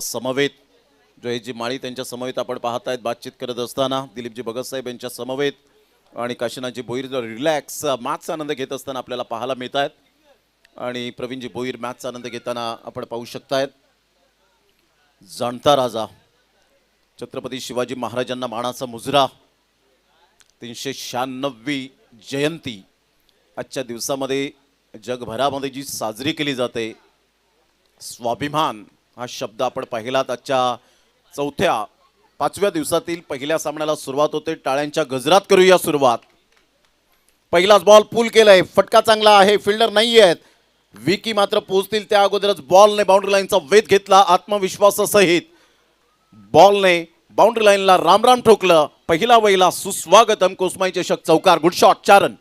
समवेत जयजी माळी त्यांच्या समवेत आपण पाहत आहेत बातचीत करत असताना दिलीपजी भगत साहेब यांच्या समवेत आणि काशीनाथजी भोईर रिलॅक्स मॅचचा आनंद घेत असताना आपल्याला पाहायला मिळत आहेत आणि प्रवीणजी भोईर मॅचचा आनंद घेताना आपण पाहू शकतायत। जाणता राजा छत्रपती शिवाजी महाराजांना मानाचा मुजरा 396वी जयंती आजच्या दिवसामध्ये जगभरामध्ये जी साजरी केली जाते स्वाभिमान हा शब्द आपण पाहिलात। आजच्या चौथ्या पाचव्या दिवसातील पहिल्या सामन्याला सुरुवात होते। टाळ्यांच्या गजरात करूया सुरुवात। पहिलाच बॉल पुल केलाय, फटका चांगला आहे, फिल्डर नाही आहेत, विकी मात्र पोहोचतील त्या अगोदरच बॉलने बाउंड्री लाईनचा वेध घेतला आत्मविश्वासासहित। बॉलने बाउंड्री लाईनला रामराम ठोकलं। पहिला वहिला सुस्वागतम कोसमाई चषक चौकार, गुड शॉट 4 रन।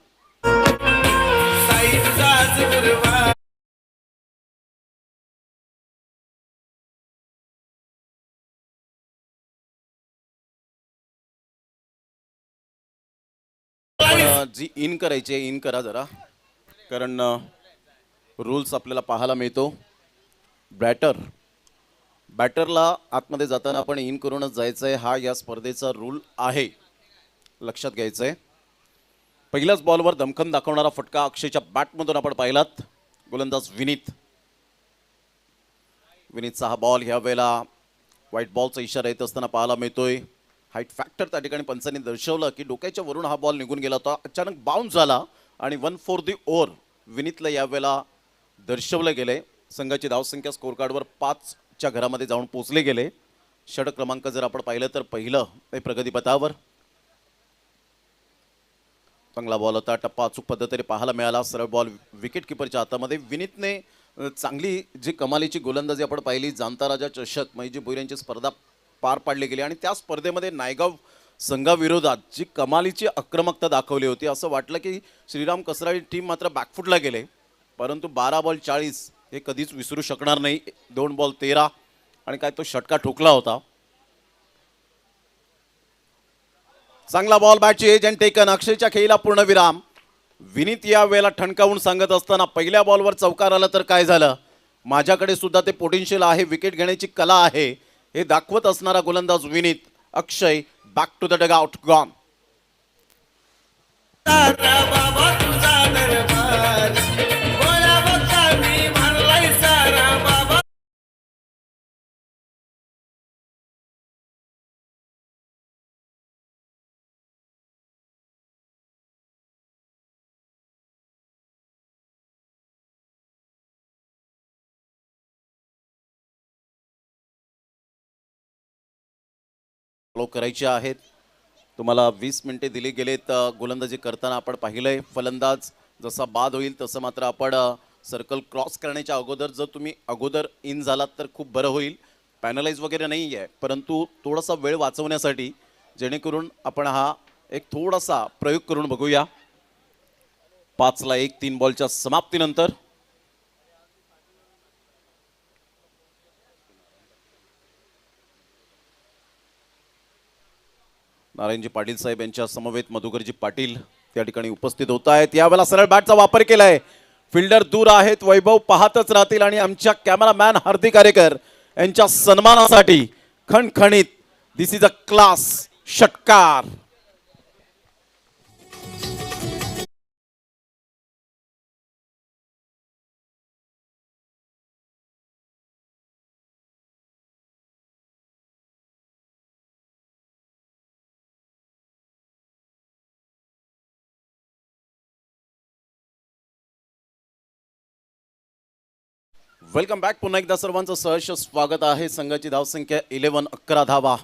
जी इन करायची इन करा जरा, कारण रूल्स आपल्याला पाहायला मिळतो। बॅटरला आतमध्ये जाताना आपण इन करूनच जायचं आहे, हा या स्पर्धेचा रूल आहे, लक्षात घ्यायचं आहे। पहिल्याच बॉलवर दमखम दाखवणारा फटका अक्षयच्या बॅटमधून आपण पाहिलात। गोलंदाज विनीतचा हा बॉल ह्या वेळेला व्हाईट बॉलचा इशारा येत असताना पाहायला मिळतोय। हाईट फॅक्टर त्या ठिकाणी पंचांनी दर्शवलं की डोक्याच्या वरून हा बॉल निघून गेला होता, अचानक बाउन्स झाला आणि 1 फॉर द ओव्हर विनीतला यावेळेला दर्शवलं गेले। संघाची धावसंख्या स्कोर कार्डवर 5च्या घरामध्ये जाऊन पोहोचले गेले। षटक क्रमांक जर आपण पाहिलं तर पहिलं हे प्रगतीपथावर। चांगला बॉल होता, टप्पा अचूक पद्धतीने पाहायला मिळाला, सरळ बॉल विकेट किपरच्या हातामध्ये। विनीतने चांगली जी कमालीची गोलंदाजी आपण पाहिली। जाणता राजा चषक महेशजी भोईर यांची स्पर्धा पार पाडली गेली आणि त्या स्पर्धेमध्ये नायगाव संघाविरोधात जी कमालीची आक्रमकता दाखवली होती, असं वाटलं की श्रीराम कसराळी टीम मात्र बॅकफुटला गेले, परंतु 12 बॉल 40 हे कधीच विसरू शकणार नाही। 2 बॉल 13 आणि काय तो षटका ठोकला होता। चांगला बॉल, बॅटची एजंट टेकन, अक्षयच्या खेळीला पूर्णविराम। विनीत या वेळेला ठणकावून सांगत असताना पहिल्या बॉलवर चौकार आला तर काय झालं, माझ्याकडे सुद्धा ते पोटेन्शियल आहे, विकेट घेण्याची कला आहे, हे दाखवत असणारा गोलंदाज Vineet. Akshay back to the dugout, gone. Follow करायचे आहेत। तुम्हाला 20 मिनिटे दिली गेलेत गोलंदाजी करताना। आपण पाहिलंय फलंदाज जसा बाद होईल तसं मात्र आपण सर्कल क्रॉस करण्याच्या अगोदर जर तुम्ही अगोदर इन झालात तर खूप बरं होईल। पॅनलाइज वगैरे नाही आहे, परंतु थोडासा वेळ वाचवण्यासाठी जेणेकरून आपण हा एक थोडासा प्रयोग करून बघूया। 5ला 1 3 बॉलच्या समाप्तीनंतर नारायणजी पाटील साहेब यांच्या समवेत मधुकरजी पाटील त्या ठिकाणी उपस्थित होत आहेत। यावेळेला सरळ बॅटचा वापर केलाय, फिल्डर दूर आहेत, वैभव पाहतच राहतील आणि आमच्या कॅमेरामॅन हार्दिक आरेकर यांच्या सन्मानासाठी खणखणीत दिस इज अ क्लास षटकार। वेलकम बॅक, पुन्हा एकदा सर्वांचं सहर्ष स्वागत आहे। संघाची धावसंख्या 11, 11 धावा।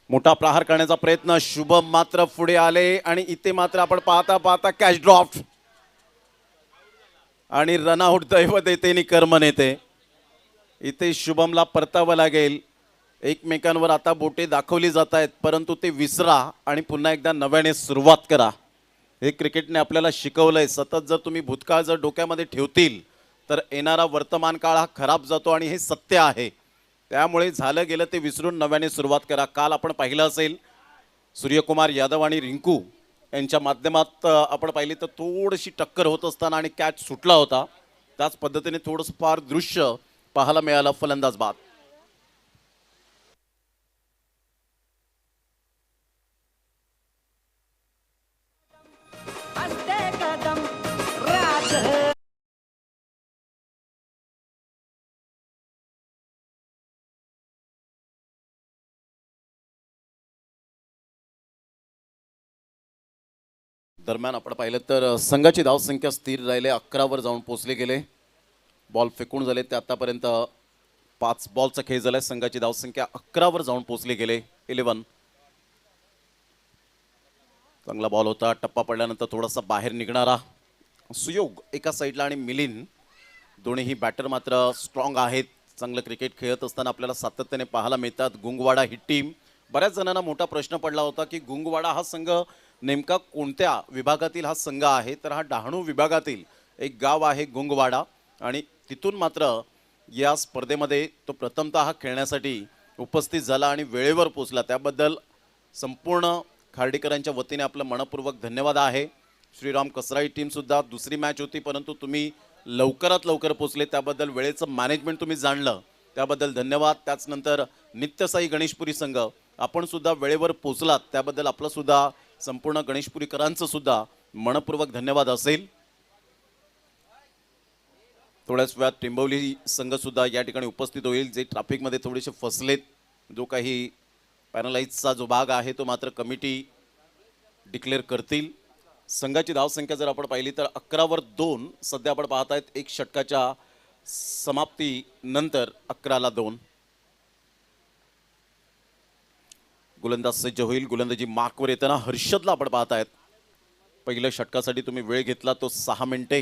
मोठा प्रहार करण्याचा प्रयत्न, शुभम मात्र पुढे आले आणि इथे मात्र आपण पाहता पाहता कॅच ड्रॉप आणि रनआउट। दैवत येते नि कर्म नेते, इथे शुभमला परतावं लागेल। एकमेकांवर आता बोटे दाखवली जात आहेत, परंतु ते विसरा आणि पुन्हा एकदा नव्याने सुरुवात करा। हे क्रिकेटने आपल्याला शिकवलंय। सतत जर तुम्ही भूतकाळ जर डोक्यामध्ये ठेवतील तर येणारा वर्तमान काळ हा खराब जातो आणि हे सत्य आहे। त्यामुळे झालं गेलं ते विसरून नव्याने सुरुवात करा। काल आपण पाहिलं असेल सूर्यकुमार यादव आणि रिंकू यांच्या माध्यमात आपण पाहिली तर थोडीशी टक्कर होत असताना आणि कॅच सुटला होता, त्याच पद्धतीने थोडंसं फार दृश्य पाहायला मिळालं। फलंदाज बाद। दरम्यान आपण पाहिलं तर संघाची धावसंख्या स्थिर राहिले, 11वर जाऊन पोहोचले गेले. बॉल फेकून झाले ते आतापर्यंत 5 बॉलचा खेळ झालाय. संघाची धावसंख्या 11वर जाऊन पोहोचले गेले. 11. चांगला बॉल होता, टप्पा पडल्यानंतर थोडासा बाहेर निघणारा सुयोग एका साईडला आणि मिलिंद दोन्हीही बॅटर मात्र स्ट्रॉंग आहेत. चांगलं क्रिकेट खेळत असताना आपल्याला सातत्याने पाहायला मिळतात. गुंगवाडा ही टीम, बऱ्याच जणांना मोठा प्रश्न पडला होता की गुंगवाडा हा संघ नेमका कोणत्या विभागातील हा संघ आहे. तर हा डहाणू विभागातील एक गाव आहे गुंगवाडा, आणि तिथून मात्र या स्पर्धेमध्ये तो प्रथमतः खेळण्यासाठी उपस्थित झाला आणि वेळेवर पोचला. त्याबद्दल संपूर्ण खार्डीकरांच्या वतीने आपलं मनपूर्वक धन्यवाद आहे. श्रीराम कसराई टीमसुद्धा दुसरी मॅच होती, परंतु तुम्ही लवकरात लवकर पोचले, त्याबद्दल वेळेचं मॅनेजमेंट तुम्ही जाणलं, त्याबद्दल धन्यवाद. त्याचनंतर नित्यसाई गणेशपुरी संघ, आपण सुद्धा वेळेवर पोचलात, त्याबद्दल आपलं सुद्धा संपूर्ण गणेशपुरीकरांचं सुद्धा मनपूर्वक धन्यवाद असेल. थोड्याच वेळात टिंबवली संघ सुद्धा या ठिकाणी उपस्थित होईल, जे ट्रॅफिकमध्ये थोडेसे फसलेत. जो काही पॅनलाइजचा जो भाग आहे तो मात्र कमिटी डिक्लेअर करतील. संघाची धावसंख्या जर आपण पाहिली तर 11वर 2 सध्या आपण पाहत आहेत. एक षटकाच्या समाप्तीनंतर 11ला 2. गोलंदाज सज्ज होईल. गोलंदाजी मार्कवर येताना हर्षदला आपण पाहत आहेत. पहिल्या षटकासाठी तुम्ही वेळ घेतला तो 6 मिनिटे.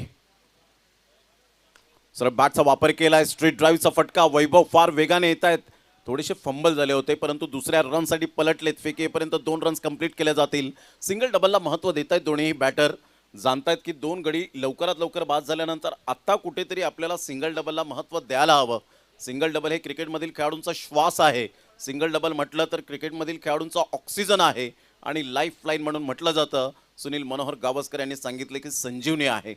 सरळ बॅटचा वापर केलाय. स्ट्रेट ड्राईव्हचा फटका. वैभव फार वेगाने येत आहेत. थोडेसे फंबल झाले होते, परंतु दुसऱ्या रनसाठी पलटलेत. फेकेपर्यंत 2 रन्स कंप्लीट केल्या जातील. सिंगल डबलला महत्त्व देत आहेत दोन्ही बॅटर. जाणतायत की 2 गडी लवकरात लवकर बाद झाल्यानंतर आता कुठेतरी आपल्याला सिंगल डबलला महत्त्व द्यायला हवं. सिंगल डबल हे क्रिकेटमधील खेळाडूंचा श्वास आहे. सिंगल डबल म्हटलं तर क्रिकेटमधील खेळाडूंचा ऑक्सिजन आहे आणि लाईफ लाईन म्हणून म्हटलं जातं. सुनील मनोहर गावस्कर यांनी सांगितले की संजीवनी आहे.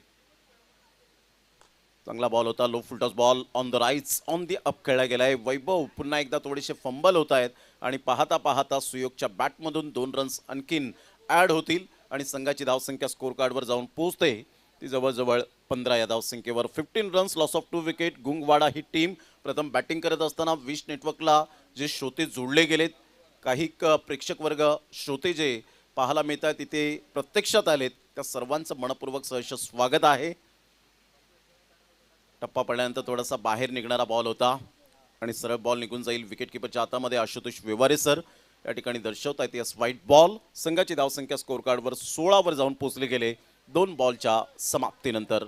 चांगला बॉल होता. Low full toss ball on the राईट्स ऑन दी अप खेळला गेलाय. वैभव पुन्हा एकदा थोडेसे फंबल होत आहेत आणि पाहता पाहता सुयोगच्या बॅटमधून 2 रन्स आणखीन ॲड होतील आणि संघाची धावसंख्या स्कोर कार्डवर जाऊन पोहोचते ती जवळजवळ 15 या धावसंख्येवर. 15 runs, loss of 2 wicket. Gungwada ही टीम प्रथम बॅटिंग करत असताना विश नेटवर्कला जे श्रोते जोडले गेलेत, काही प्रेक्षक वर्ग श्रोते जे पाहायला मिळत आहेत तिथे प्रत्यक्षात आलेत, त्या सर्वांचं मनपूर्वक सहर्ष स्वागत आहे. टप्पा पडल्यानंतर थोडासा बाहेर निघणारा बॉल होता आणि सरळ बॉल निघून जाईल. विकेटकीपरच्या हातामध्ये आशुतोष व्यवहारे सर या ठिकाणी दर्शवतायत यस व्हाईट बॉल. संघाची धावसंख्या स्कोर कार्डवर 16वर जाऊन पोहोचले गेले 2 बॉलच्या समाप्तीनंतर.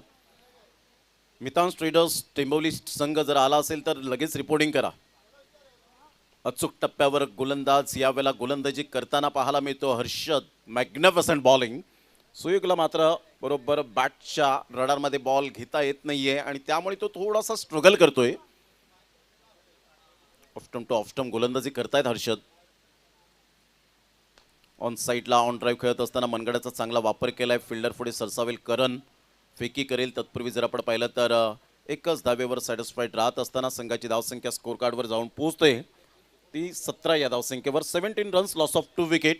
मितांस ट्रेडर्स टेंबोली संघ जर आला असेल तर लगेच रिपोर्टिंग करा. अचूक टप्प्यावर गोलंदाज यावेळेला गोलंदाजी करताना पाहायला मिळतो हर्षद. Magnificent bowling. सुयोगला मात्र बरोबर बॅटच्या रडारमध्ये बॉल घेता येत नाहीये आणि त्यामुळे तो थोडासा स्ट्रगल करतोय. ऑफस्टम टू ऑफस्टम गोलंदाजी करतायत हर्षद. ऑन साईडला ऑन ड्राईव्ह खेळत असताना मनगडाचा चांगला वापर केलाय. फिल्डर पुढे सरसावेल. करण फेकी करेल. तत्पूर्वी जर आपण पाहिलं तर एकच धावेवर सॅटिस्फाईड राहत असताना संघाची धावसंख्या स्कोर कार्डवर जाऊन पोहोचते ती 17 या धावसंख्येवर. 17 रन्स, लॉस ऑफ 2 विकेट.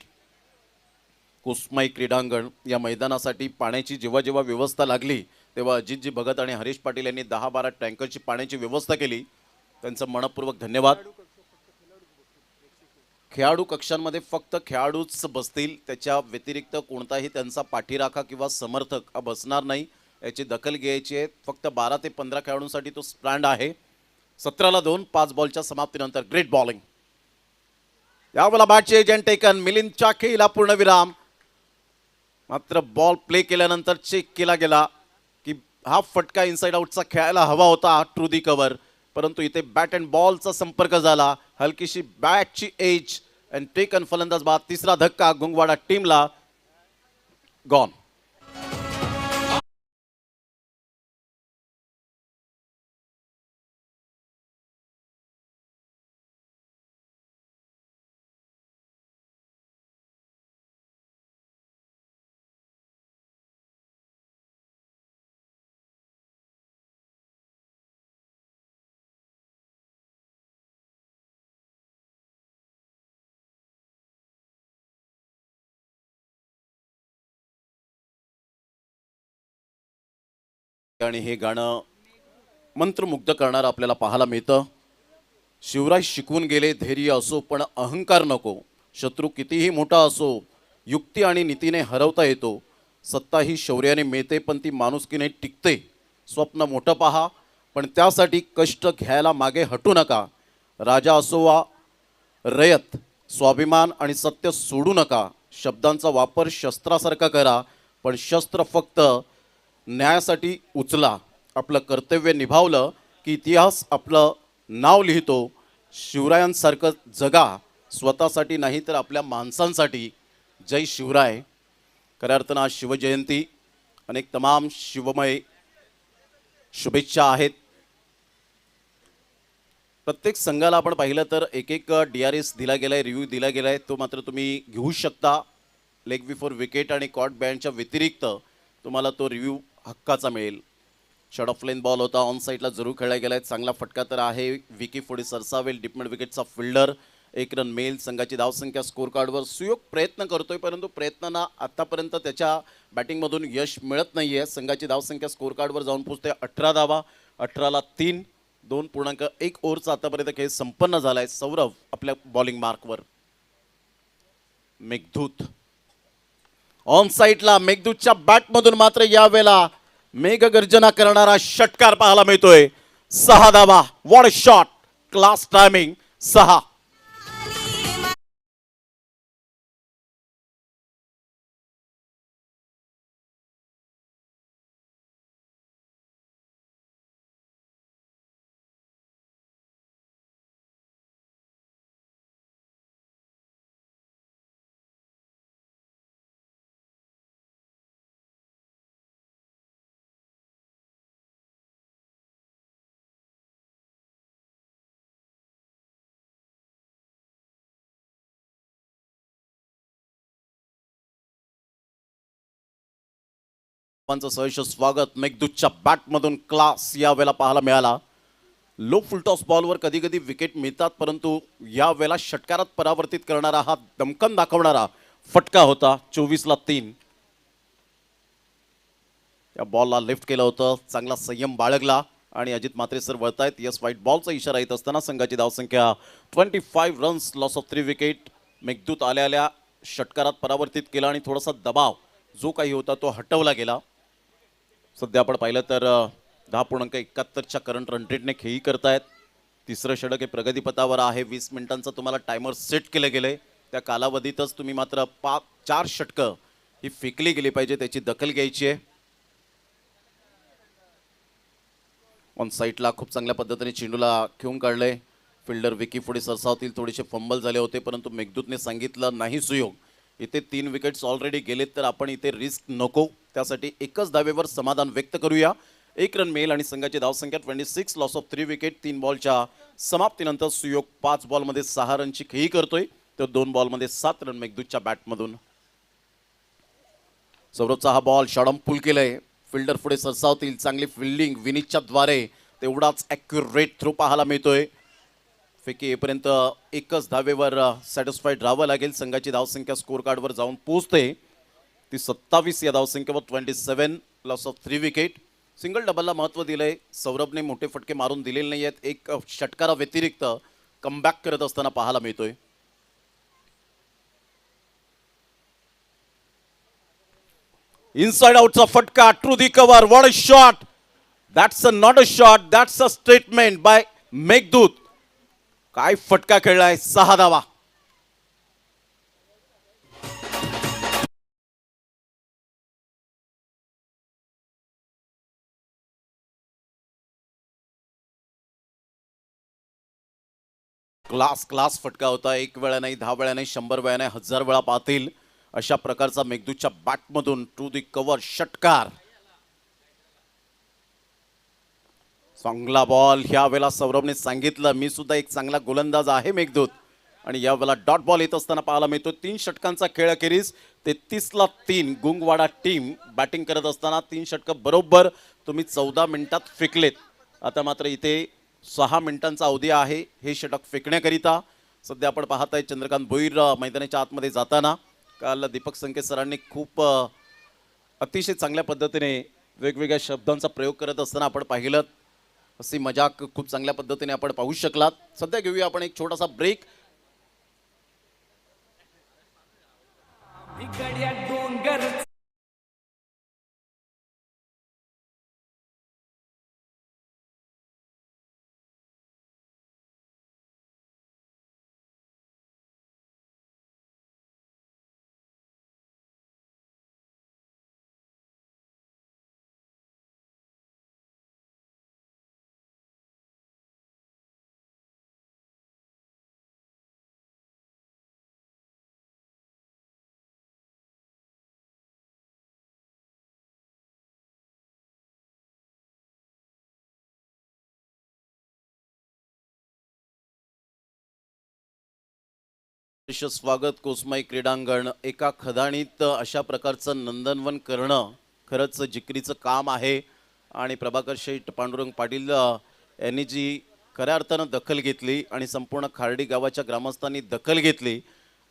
कुसमाई क्रीडांगण या मैदानासाठी पाण्याची जेव्हा जेव्हा व्यवस्था लागली तेव्हा अजितजी भगत आणि हरीश पाटील यांनी 10-12 टँकरची पाण्याची व्यवस्था केली. त्यांचं मनपूर्वक धन्यवाद. खेळाडू कक्षांमध्ये फक्त खेळाडूच बसतील, त्याच्या व्यतिरिक्त कोणताही त्यांचा पाठीराखा किंवा समर्थक हा बसणार नाही, याची दखल घ्यायची आहे. फक्त 12 ते 15 खेळाडूंसाठी तो स्टँड आहे. 17ला 2. 5 बॉलच्या समाप्तीनंतर ग्रेट बॉलिंग. यावेळेला बॅटचे एजंट टेकन. मिलिंद चाखेला पूर्णविराम. मात्र बॉल प्ले केल्यानंतर चेक केला गेला की हा फटका इनसाइड आउटचा खेळायला हवा होता थ्रू दी कव्हर, परंतु इथे बॅट अँड बॉलचा संपर्क झाला. हलकीशी बॅटची एज अँड टेकन. फलंदाज बाद. तिसरा धक्का गुंगवाडा टीमला. गॉन. आणि हे गाणं मंत्रमुग्ध करणारं आपल्याला पाहायला मिळतं. शिवराज शिकवून गेले धैर्य असो पण अहंकार नको. शत्रू कितीही मोठा असो युक्ती आणि नीतीने हरवता येतो. सत्ता ही शौर्याने मिळते पण ती माणुसकीने टिकते. स्वप्न मोठं पहा पण त्यासाठी कष्ट घ्यायला मागे हटू नका. राजा असो वा रयत, स्वाभिमान आणि सत्य सोडू नका. शब्दांचा वापर शस्त्रासारखा करा पण शस्त्र फक्त न्यायासाठी उचला. आपलं कर्तव्य निभावलं की इतिहास आपलं नाव लिहितो. शिवरायांसारखं जगा, स्वतःसाठी नाही तर आपल्या माणसांसाठी. जय शिवराय. खऱ्या अर्थानं आज शिवजयंती, अनेक तमाम शिवमय शुभेच्छा आहेत. प्रत्येक संघाला आपण पाहिलं तर एक एक DRS दिला गेलाय, रिव्ह्यू दिला गेलाय, तो मात्र तुम्ही घेऊ शकता. लेग बिफोर विकेट आणि कॉट बँडच्या व्यतिरिक्त तुम्हाला तो रिव्ह्यू हक्काचा मिळेल. शॉट ऑफ लेन बॉल होता, ऑन साईडला जरूर खेळला गेलाय. चांगला फटका तर आहे. विकी पुढे सरसावेल. डिपमेंट विकेटचा फिल्डर. 1 रन मिळेल. संघाची धावसंख्या स्कोर कार्डवर. सुयोग प्रयत्न करतोय परंतु प्रयत्नांना आतापर्यंत त्याच्या बॅटिंगमधून यश मिळत नाहीये. संघाची धावसंख्या स्कोर कार्डवर जाऊन पोहोचते 18 धावा. 18ला 3. 2.1 ओव्हरचा आतापर्यंत खेळ संपन्न झालाय. सौरभ आपल्या बॉलिंग मार्कवर. मेघदूत ऑन साईडला. मेघदूतच्या बॅटमधून मात्र यावेळेला मेघगर्जना करणारा षटकार पाहायला मिळतोय. 6 धावा. What a shot. Class timing. 6. सहर्ष स्वागत. मेघदूतच्या बॅटमधून क्लास यावेळेला पाहायला मिळाला. लो फुलटॉस बॉलवर कधी कधी विकेट मिळतात परंतु यावेळेला षटकारात परावर्तित करणारा हा दमकन दाखवणारा फटका होता. 24ला 3. या बॉलला लिफ्ट केलं होतं. चांगला संयम बाळगला आणि अजित म्हात्रे सर वळतायत. यस व्हाईट बॉलचा इशारा येत असताना संघाची धावसंख्या 25 runs. Loss of 3 wicket. Meghdoot आल्या आल्या षटकारात परावर्तित केला आणि थोडासा दबाव जो काही होता तो हटवला गेला. सध्या आपण पाहिलं तर 10.71च्या करंट रन रेटने खेळी करतायत. तिसरं षटक हे प्रगतीपथावर आहे. 20 मिनिटांचा तुम्हाला टायमर सेट केलं गेलंय. त्या कालावधीतच तुम्ही मात्र 4 षटकं ही फेकली गेली पाहिजे, त्याची दखल घ्यायची आहे. ऑन साईडला खूप चांगल्या पद्धतीने चेंडूला खेळून काढलंय. फिल्डर विकी पुढे सरसावतील. थोडेसे फंबल झाले होते परंतु मेघदूतने सांगितलं नाही सुयोग, इथे 3 विकेट्स ऑलरेडी गेलेत तर आपण इथे रिस्क नको. त्यासाठी एकच धावेवर समाधान व्यक्त करूया. 1 रन मिळेल आणि संघाची धावसंख्या 26. Loss of 3 wicket. 3 बॉलच्या समाप्तीनंतर सुयोग 5 बॉलमध्ये 6 रनची खेळी करतोय तर 2 बॉलमध्ये 7 रन मेघदूतच्या बॅटमधून. सौरभचा हा बॉल शॉर्टम पुल केलंय. फिल्डर पुढे सरसावतील. चांगली फिल्डिंग विनीतच्या द्वारे. तेवढाच ॲक्युरेट थ्रो पाहायला मिळतोय. फेकी येईपर्यंत एकच धावेवर सॅटिस्फाईड राहावं लागेल. संघाची धावसंख्या स्कोर कार्डवर जाऊन पोहोचते ती 27. या धावसंख्येवर 27. Loss of 3 wicket. सिंगल डबलला महत्त्व दिलंय. सौरभने मोठे फटके मारून दिलेले नाही आहेत. एक षटकारा व्यतिरिक्त कमबॅक करत असताना पाहायला मिळतोय. इनसाइड आउटचा फटका. To the cover. What a shot. That's a not a shot. That's a statement by Meghdoot. काय फटका खेळलाय. 6 धावा. क्लास फटका होता. 1 वेळा नाही, 10 वेळा नाही, 100 वेळा नाही, 1000 वेळा पाहतील अशा प्रकारचा मेघदूतच्या बॅटमधून टू दी कव्हर षटकार. चांगला बॉल. ह्या वेळेला सौरभने सांगितलं मी सुद्धा एक चांगला गोलंदाज आहे मेघदूत आणि या वेळेला डॉट बॉल येत असताना पाहायला मिळतो. 3 षटकांचा खेळ अखेरीस 33ला 3. गुंगवाडा टीम बॅटिंग करत असताना 3 षटकं बरोबर तुम्ही 14 मिनिटात फेकलेत. आता मात्र इथे 6 मिनिटांचा अवधी आहे हे षटक फेकण्याकरिता. सध्या आपण पाहताय चंद्रकांत भोईर मैदानाच्या आतमध्ये जाताना. काल दीपक संकेत सरांनी खूप अतिशय चांगल्या पद्धतीने वेगवेगळ्या शब्दांचा प्रयोग करत असताना आपण पाहिलं. अशी मजाक खूप चांगल्या पद्धतीने आपण पाहू शकलात. सध्या घेऊया आपण एक छोटासा ब्रेक. स्वागत कोसमाई क्रीडांगण. एका खदाणीत अशा प्रकारचं नंदनवन करणं खरंच जिकरीचं काम आहे आणि प्रभाकर शेठ पांडुरंग पाटील यांनी जी खऱ्या अर्थानं दखल घेतली आणि संपूर्ण खार्डी गावाच्या ग्रामस्थांनी दखल घेतली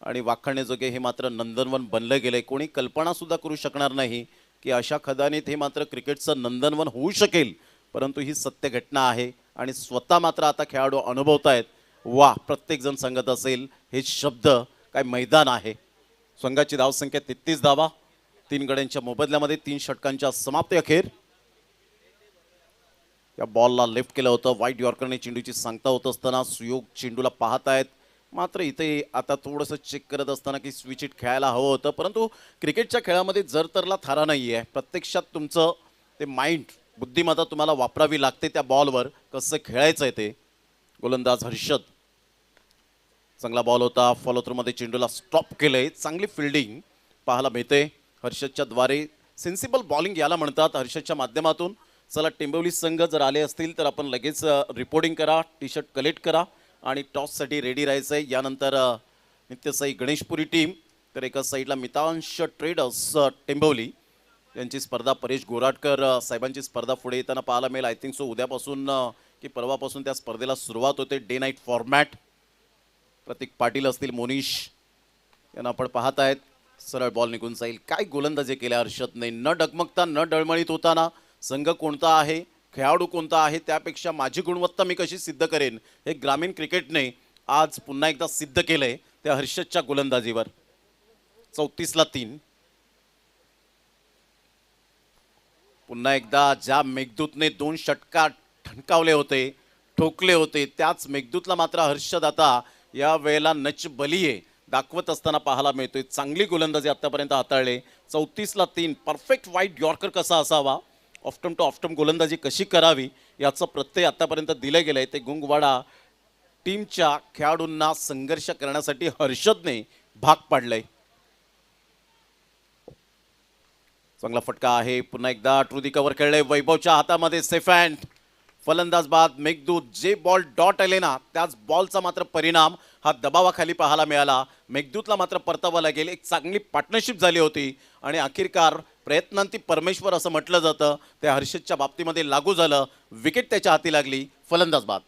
आणि वाखाणण्याजोगे हे मात्र नंदनवन बनलं गेलंय. कोणी कल्पनासुद्धा करू शकणार नाही की अशा खदानीत हे मात्र क्रिकेटचं नंदनवन होऊ शकेल, परंतु ही सत्य घटना आहे आणि स्वतः मात्र आता खेळाडू अनुभवतायत. वा, प्रत्येकजण सांगत असेल हे शब्द काय मैदान आहे. संघाची धावसंख्या 33 धावा, 3 गड्यांच्या मोबदल्यामध्ये 3 षटकांच्या समाप्ती अखेर. या बॉलला लेफ्ट केलं होतं. वाईट यॉर्करने चेंडूची सांगता होत असताना सुयोग चेंडूला पाहत आहेत. मात्र इथे आता थोडंसं चेक करत असताना की स्विच इट खेळायला हवं होतं, परंतु क्रिकेटच्या खेळामध्ये जरतरला थारा नाही आहे. प्रत्यक्षात तुमचं ते माइंड, बुद्धिमत्ता तुम्हाला वापरावी लागते त्या बॉलवर, कसं खेळायचं आहे ते. गोलंदाज हर्षद, चांगला बॉल होता. फॉलो थ्रूमध्ये चेंडूला स्टॉप केलंय. चांगली फिल्डिंग पाहायला मिळते हर्षदच्या द्वारे. सेन्सिबल बॉलिंग याला म्हणतात. हर्षदच्या माध्यमातून चला टेंबवली संघ जर आले असतील तर आपण लगेच रिपोर्टिंग करा, टी शर्ट कलेक्ट करा आणि टॉससाठी रेडी राहायचं आहे. यानंतर नित्यसाई गणेशपुरी टीम, तर एका साईडला मितांश ट्रेडर्स टेंबवली यांची स्पर्धा, परेश गोराटकर साहेबांची स्पर्धा पुढे येताना पाहायला मिळेल. आय थिंक सो उद्यापासून की परवापासून त्या स्पर्धेला सुरुवात होते. Day night format. Prateek Patil असतील, मोनिश यांना आपण पाहत आहेत. सरळ बॉल निघून जाईल. काय गोलंदाजी केल्या हर्षदने, न डगमगता न डळमळीत होताना. संघ कोणता आहे, खेळाडू कोणता आहे, त्यापेक्षा माझी गुणवत्ता मी कशी सिद्ध करेन हे ग्रामीण क्रिकेटने आज पुन्हा एकदा सिद्ध केलंय त्या हर्षदच्या गोलंदाजीवर. 34ला 3. पुन्हा एकदा ज्या मेघदूतने 2 षटकार ठणकावले होते, ठोकले होते, त्याच मेघदूतला मात्र हर्षद आता या वेळेला नच बलिये दाखवत असताना पाहायला मिळतोय. चांगली गोलंदाजी आतापर्यंत हाताळले. 34ला 3. परफेक्ट वाईट यॉर्कर कसा असावा, ऑफ्टम टू ऑफ्टम गोलंदाजी कशी करावी याचं प्रत्यय आतापर्यंत दिलं गेलंय. ते गुंगवाडा टीमच्या खेळाडूंना संघर्ष करण्यासाठी हर्षदने भाग पाडलंय. चांगला फटका आहे. पुन्हा एकदा ट्रू दी कव्हर खेळले. वैभवच्या हातामध्ये सेफ हँड. फलंदाज बाद. मेघदूत, जे बॉल डॉट आले ना त्याच बॉलचा मात्र परिणाम हा दबावाखाली पाहायला मिळाला. मेघदूतला मात्र परतावा लागेल. एक चांगली पार्टनरशिप झाली होती आणि अखेरकार प्रयत्नांती परमेश्वर असं म्हटलं जातं, त्या हर्षदच्या बाबतीमध्ये लागू झालं. विकेट त्याच्या हाती लागली. फलंदाज बाद.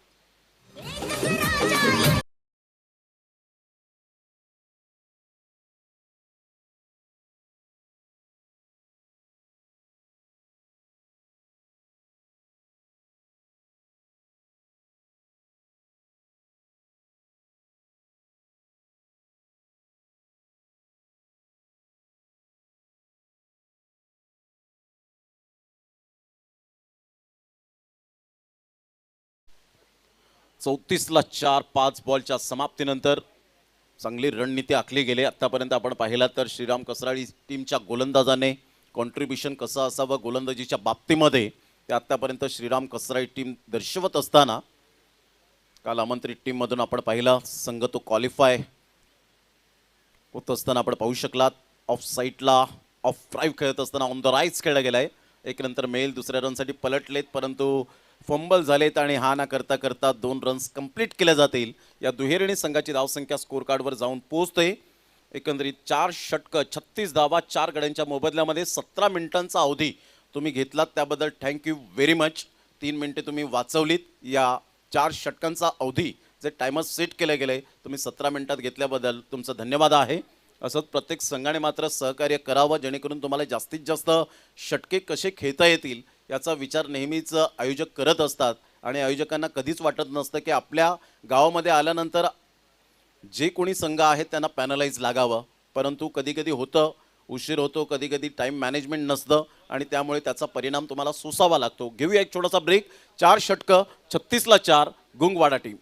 चौतीसला 4. 5 बॉलच्या समाप्तीनंतर चांगली रणनीती आखली गेली. आतापर्यंत आपण पाहिला तर श्रीराम कसराळी टीमच्या गोलंदाजाने कॉन्ट्रीब्युशन कसं असावं गोलंदाजीच्या बाबतीमध्ये ते आतापर्यंत श्रीराम कसराळी टीम दर्शवत असताना काल आमंत्रित टीममधून आपण पाहिला संघ तो क्वालिफाय होत असताना आपण पाहू शकलात. ऑफ साईडला ऑफ ड्राईव्ह खेळत असताना ऑन द राईट्स खेळला गेलाय. एक नंतर मेल दुसऱ्या रनसाठी पलटलेत, परंतु फंबल झालेत आणि हा ना करता करता 2 रन्स कंप्लीट केल्या जातील. या दुहेरीने संघाची धावसंख्या स्कोर कार्डवर जाऊन पोहोचते. एकंदरीत 4 षटकं, 36 धावा, 4 गड्यांच्या मोबदल्यामध्ये 17 मिनिटांचा अवधी तुम्ही घेतलात, त्याबद्दल थँक्यू व्हेरी मच. 3 मिनिटे तुम्ही वाचवलीत. या 4 षटकांचा अवधी जे टायमर सेट केलं गेलंय तुम्ही 17 मिनिटात घेतल्याबद्दल तुमचं धन्यवाद आहे. असंच प्रत्येक संघाने मात्र सहकार्य करावं जेणेकरून तुम्हाला जास्तीत जास्त षटके कसे खेळता येतील याचा विचार नेहमीच आयोजक करत असतात आणि आयोजकांना कधीच वाटत नसतं की आपल्या गावामध्ये आल्यानंतर जे कोणी संघ आहेत त्यांना पॅनलाइज लागावं, परंतु कधी कधी होतं, उशीर होतो, कधी कधी टाईम मॅनेजमेंट नसतं आणि त्यामुळे त्याचा परिणाम तुम्हाला सोसावा लागतो. घेऊया एक छोटासा ब्रेक. 4 षटकं, 36ला 4, गुंगवाडा टीम.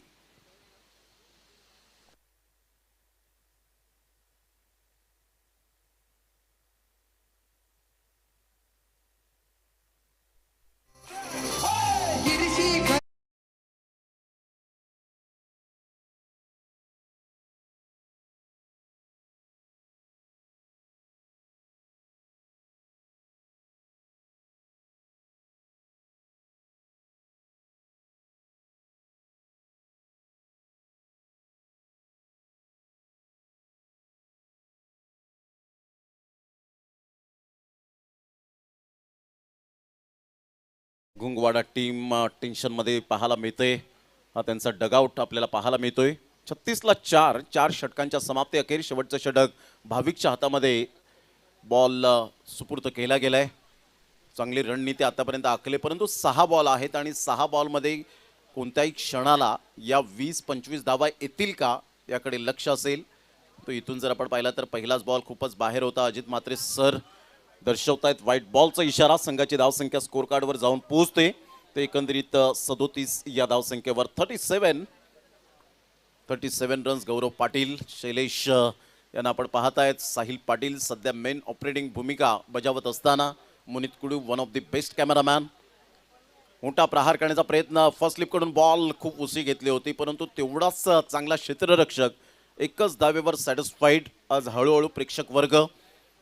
गुंगवाडा टीम टेन्शनमध्ये पाहायला मिळते. हा त्यांचा डगआउट आपल्याला पाहायला मिळतोय. 36ला 4 षटकांच्या समाप्ती अखेर शेवटचं षटक भाविकच्या हातामध्ये बॉल सुपूर्द केला गेलाय. चांगली रणनीती आतापर्यंत आखली, परंतु 6 बॉल आहेत आणि 6 बॉलमध्ये कोणत्याही क्षणाला या 20-25 धावा येतील का याकडे लक्ष असेल. तो इथून जर आपण पाहिला तर पहिलाच बॉल खूपच बाहेर होता. अजित म्हात्रे सर दर्शवतायत व्हाईट बॉलचा इशारा. संघाची धावसंख्या स्कोर कार्डवर जाऊन पोहोचते. ते एकंदरीत 37 या धावसंख्येवर 37 रन्स. गौरव पाटील, शैलेश यांना आपण पाहतायत. साहिल पाटील सध्या मेन ऑपरेटिंग भूमिका बजावत असताना Munit Kudu one of the best cameraman. मोठा प्रहार करण्याचा प्रयत्न, फर्स्ट स्लिपकडून बॉल खूप उशी घेतली होती, परंतु तेवढाच चांगला क्षेत्ररक्षक. एकच धावेवर सॅटिस्फाईड. आज हळूहळू प्रेक्षक वर्ग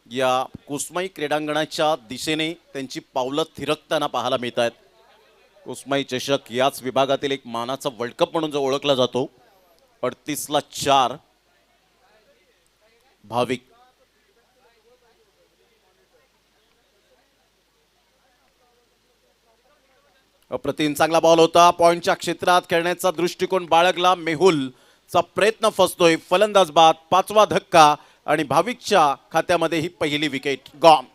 या कुसमाई क्रीडांगणाच्या दिशेने त्यांची पावलं थिरकताना पाहायला मिळत आहेत. कुसमाई चषक याच विभागातील एक मानाचा वर्ल्ड कप म्हणून जो ओळखला जातो. 38ला 4 भाविक. अप्रतिम चांगला बॉल होता. पॉइंटच्या क्षेत्रात खेळण्याचा दृष्टिकोन बाळगला. मेहुलचा प्रयत्न फसतोय. फलंदाज बाद. 5वा धक्का आणि भाविकच्या खात्यामध्ये ही पहिली विकेट गॉन.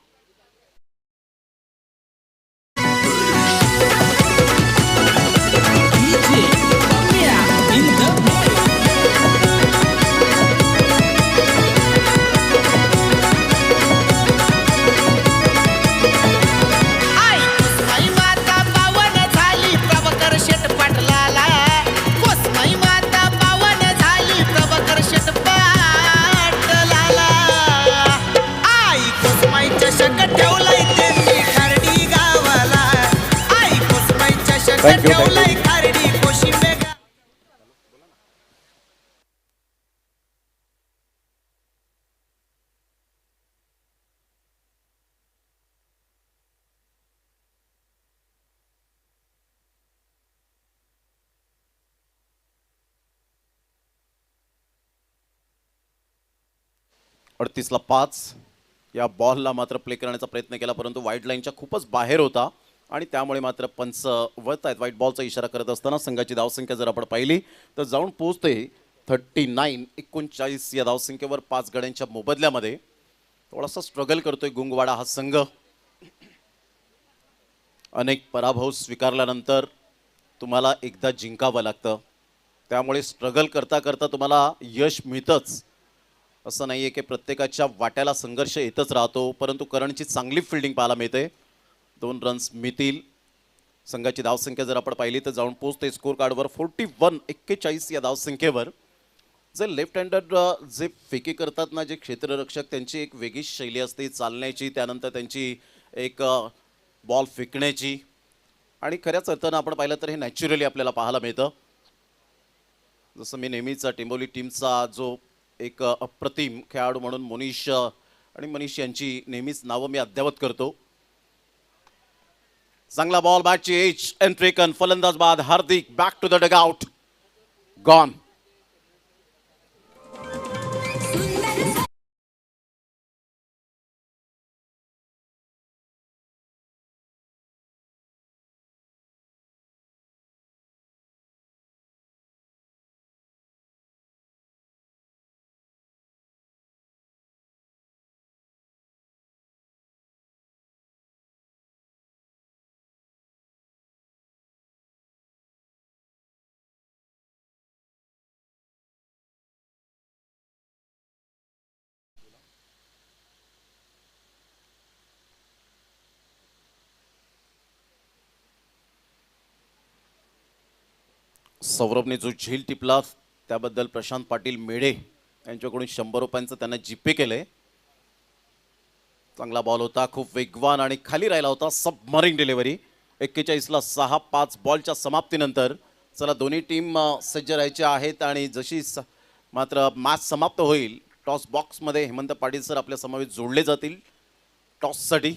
Thank you. 38ला 5 या बॉलला मात्र प्ले करण्याचा प्रयत्न केला, परंतु व्हाईट लाईनच्या खूपच बाहेर होता आणि त्यामुळे मात्र पंच वळत आहेत. व्हाईट बॉलचा इशारा करत असताना संघाची धावसंख्या जर आपण पाहिली तर जाऊन पोहोचते 39 या धावसंख्येवर 5 गड्यांच्या मोबदल्यामध्ये. थोडासा स्ट्रगल करतोय गुंगवाडा हा संघ. अनेक पराभव स्वीकारल्यानंतर तुम्हाला एकदा जिंकावं लागतं, त्यामुळे स्ट्रगल करता करता तुम्हाला यश मिळतंच. असं नाहीये की प्रत्येकाच्या वाट्याला संघर्ष येतच राहतो, परंतु करणची चांगली फिल्डिंग पाहायला मिळते. 2 रन्स मिळतील. संघाची धावसंख्या जर आपण पाहिली तर जाऊन पोहोचते स्कोर कार्डवर 41 या धावसंख्येवर. जे लेफ्ट हँडर जे फेकी करतात ना, जे क्षेत्ररक्षक, त्यांची एक वेगळीच शैली असते चालण्याची, त्यानंतर त्यांची एक बॉल फेकण्याची, आणि खऱ्याच अर्थानं आपण पाहिलं तर हे नॅचरली आपल्याला पाहायला मिळतं. जसं मी नेहमीचा टिंबोली टीमचा जो एक अप्रतिम खेळाडू म्हणून मोनिश आणि मनीष यांची नेहमीच नावं मी अद्यावत करतो. चांगला बॉल, बॅटची एज एंट्री कन, फलंदाज बाद. Hardik back to the dugout, gone. सौरभने जो झील टिपला त्याबद्दल प्रशांत पाटील मेढे यांच्याकडून 100 रुपयांचं त्यांना जीपे केलंय. चांगला बॉल होता, खूप वेगवान आणि खाली राहिला होता. Submarine delivery. 41ला 6 5 बॉलच्या समाप्तीनंतर. चला, दोन्ही टीम सज्ज राहायच्या आहेत आणि जशी मात्र मॅच समाप्त होईल, टॉस बॉक्समध्ये हेमंत पाटील सर आपल्या समवेत जोडले जातील टॉससाठी.